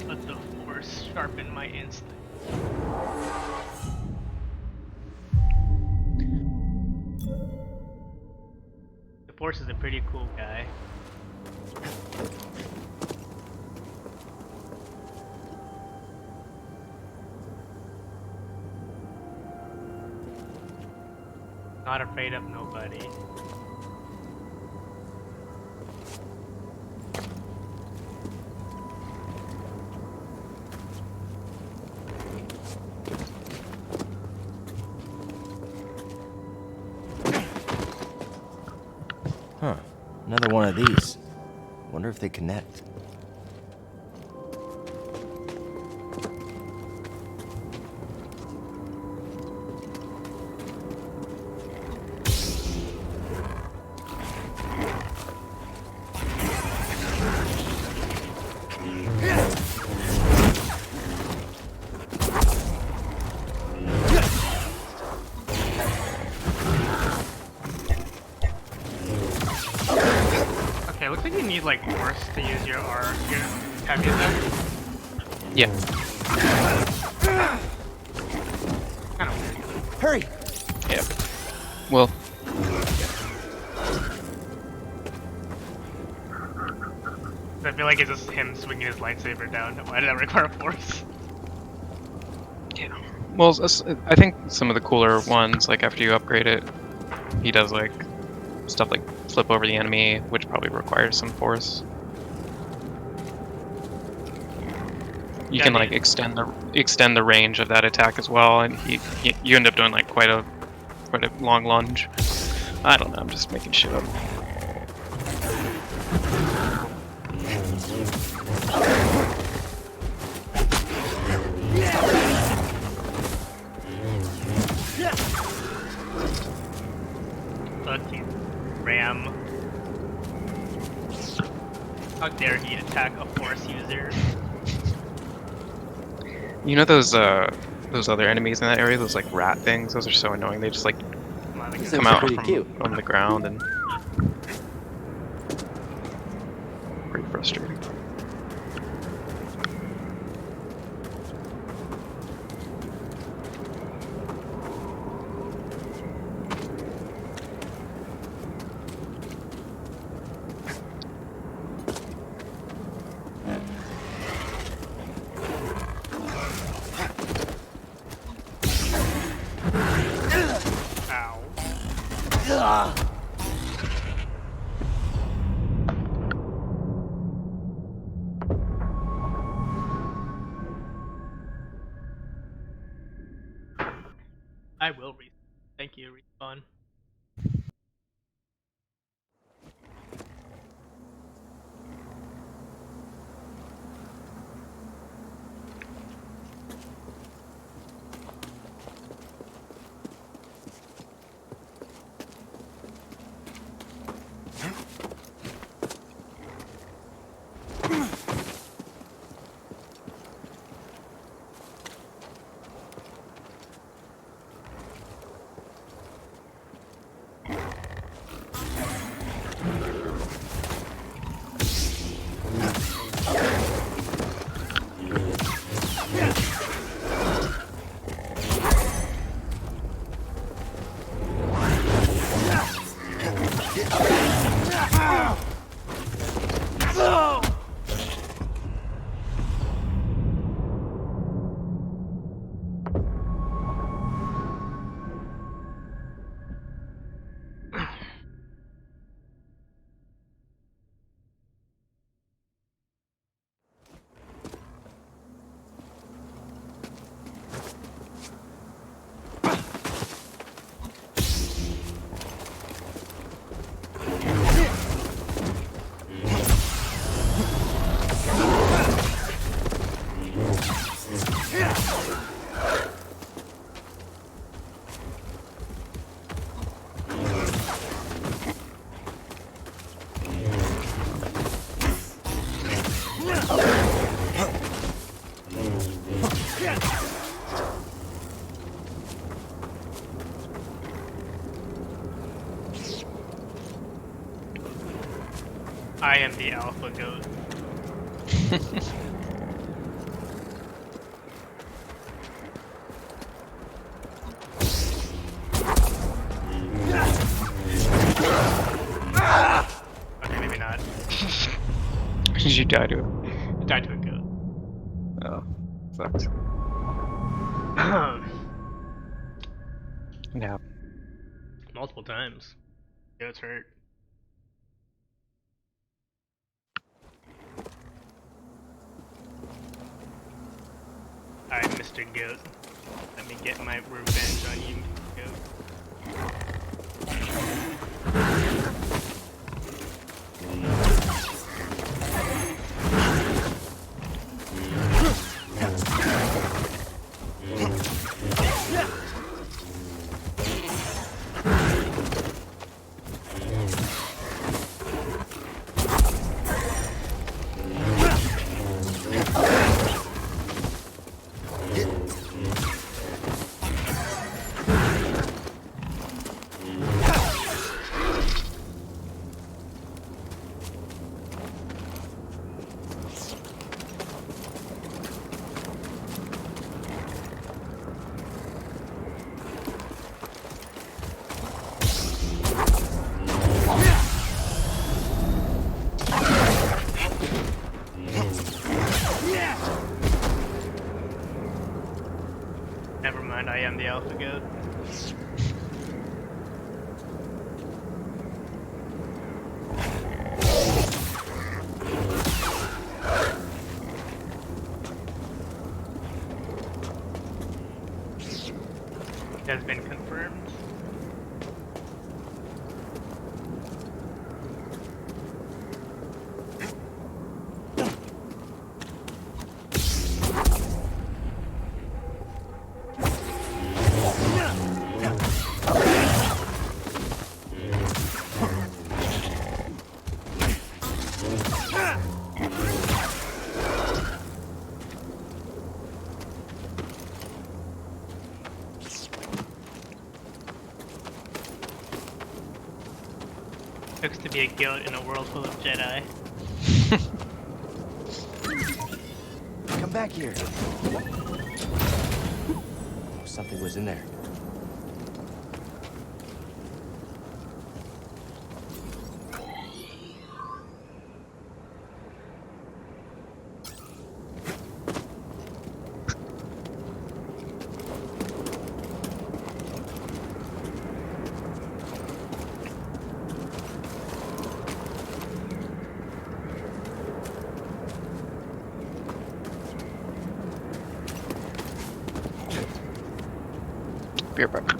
Let the Force sharpen my instinct. The Force is a pretty cool guy. Not afraid of nobody. Huh. Another one of these. Wonder if they connect. Okay, looks like you need like Force to use your heavy attack. Yeah. Kind of weird. Hurry! Yeah. Well, I feel like it's just him swinging his lightsaber down. Why did that require Force? yeah. Well, I think some of the cooler ones, like after you upgrade it, he does like stuff like flip over the enemy, which probably requires some force. You can like extend the range of that attack as well, and you end up doing like quite a long lunge. I don't know. I'm just making shit up. Ram. How dare he attack a Force user? You know those other enemies in that area, those like rat things? Those are so annoying. They just like come out from the ground and pretty frustrating. I will respawn. Thank you, respawn. I am the alpha goat. Okay, maybe not. Did you die to it? Died to a goat. Oh, sucks. Yeah. Multiple times. Goat's hurt. Alright, Mr. Goat. Let me get my revenge on you, Goat. Never mind, I am the alpha goat. It has been confirmed. Looks to be a goat in a world full of Jedi. Come back here. Something was in there. Be right back.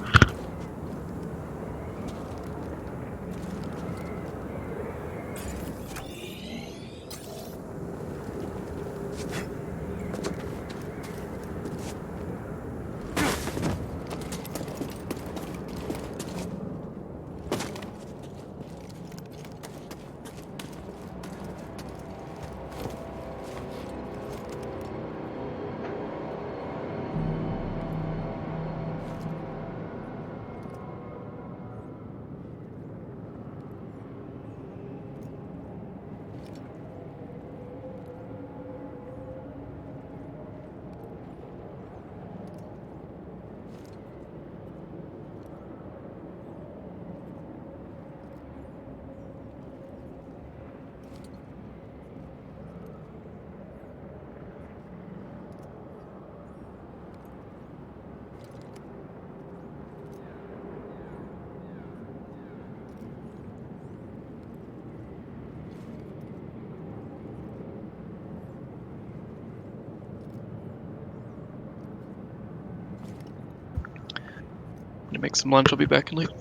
Gonna make some lunch. I'll be back in like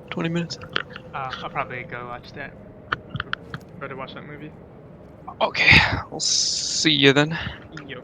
20 minutes. I'll probably go watch that. Go to watch that movie. Okay, I'll see you then. Yo.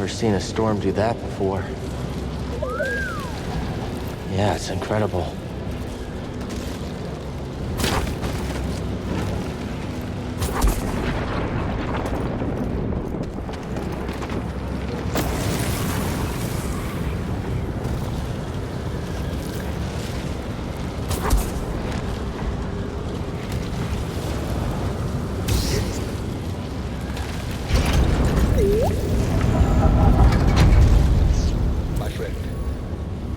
never seen a storm do that before. Yeah, it's incredible.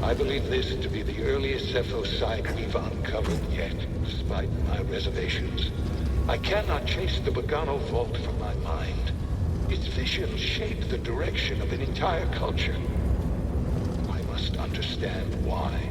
I believe this to be the earliest Zepho site we've uncovered yet, despite my reservations. I cannot chase the Bogano Vault from my mind. Its vision shaped the direction of an entire culture. I must understand why.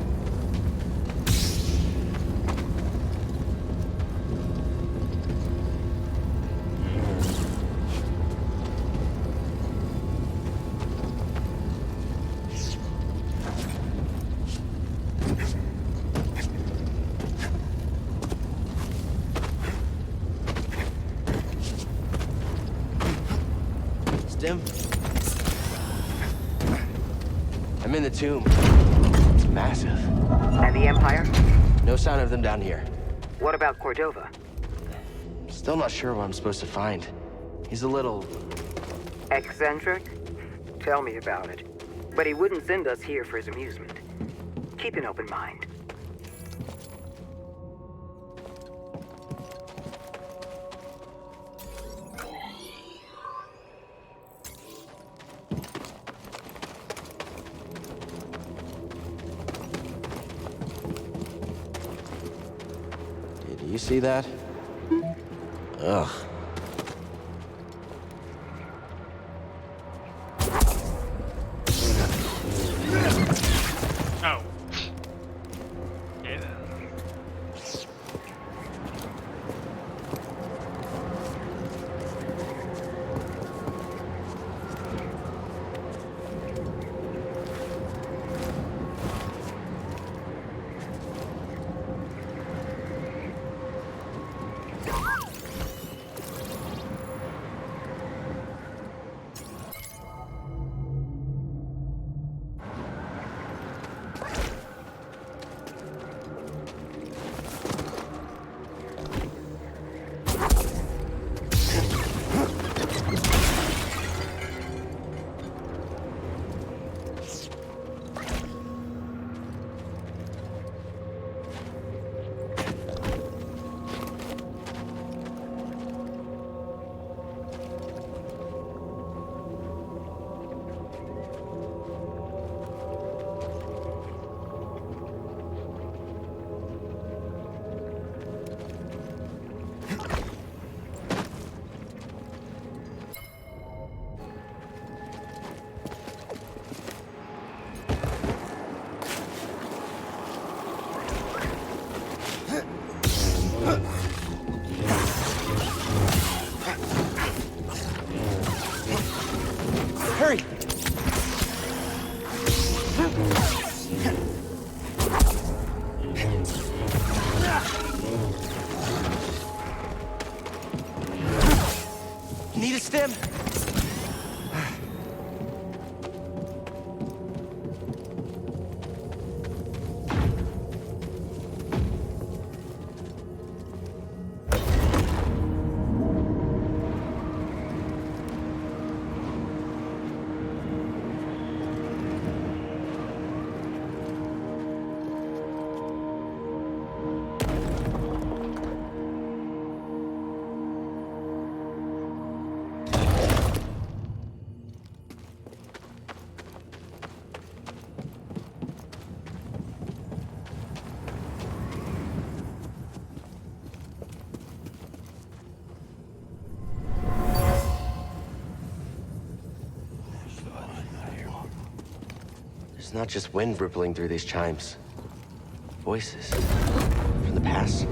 Stim? I'm in the tomb. It's massive. And the Empire? No sign of them down here. What about Cordova? Still not sure what I'm supposed to find. He's a little... Eccentric? Tell me about it. But he wouldn't send us here for his amusement. Keep an open mind. Did you see that? Ugh. Oh. Okay then. Hurry! Need a stim? It's not just wind rippling through these chimes. Voices from the past.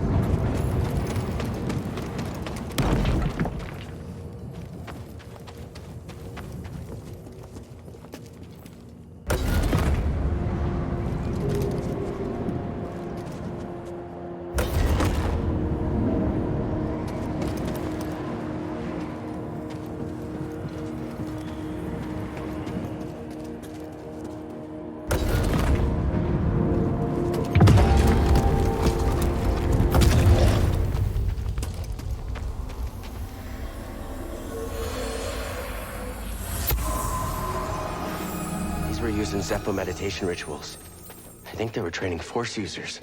were used in Zepho meditation rituals. I think they were training Force users.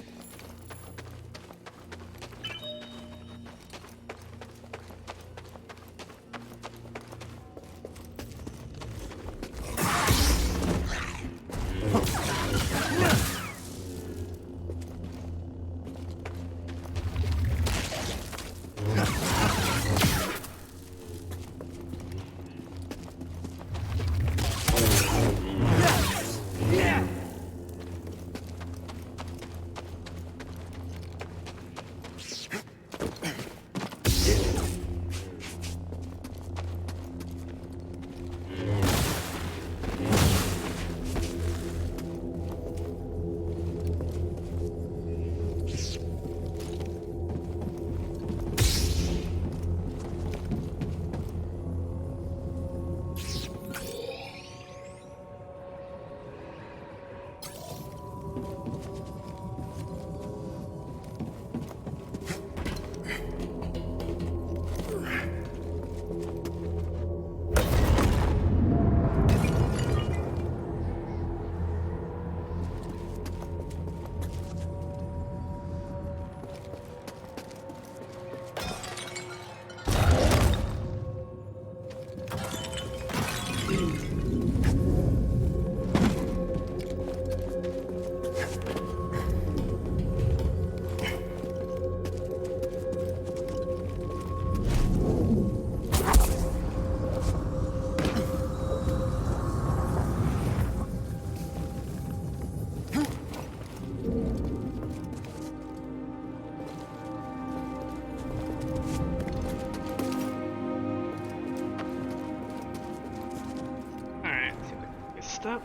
Step.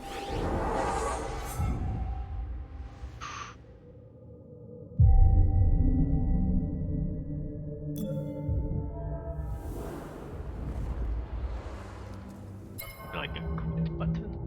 Like a quit button.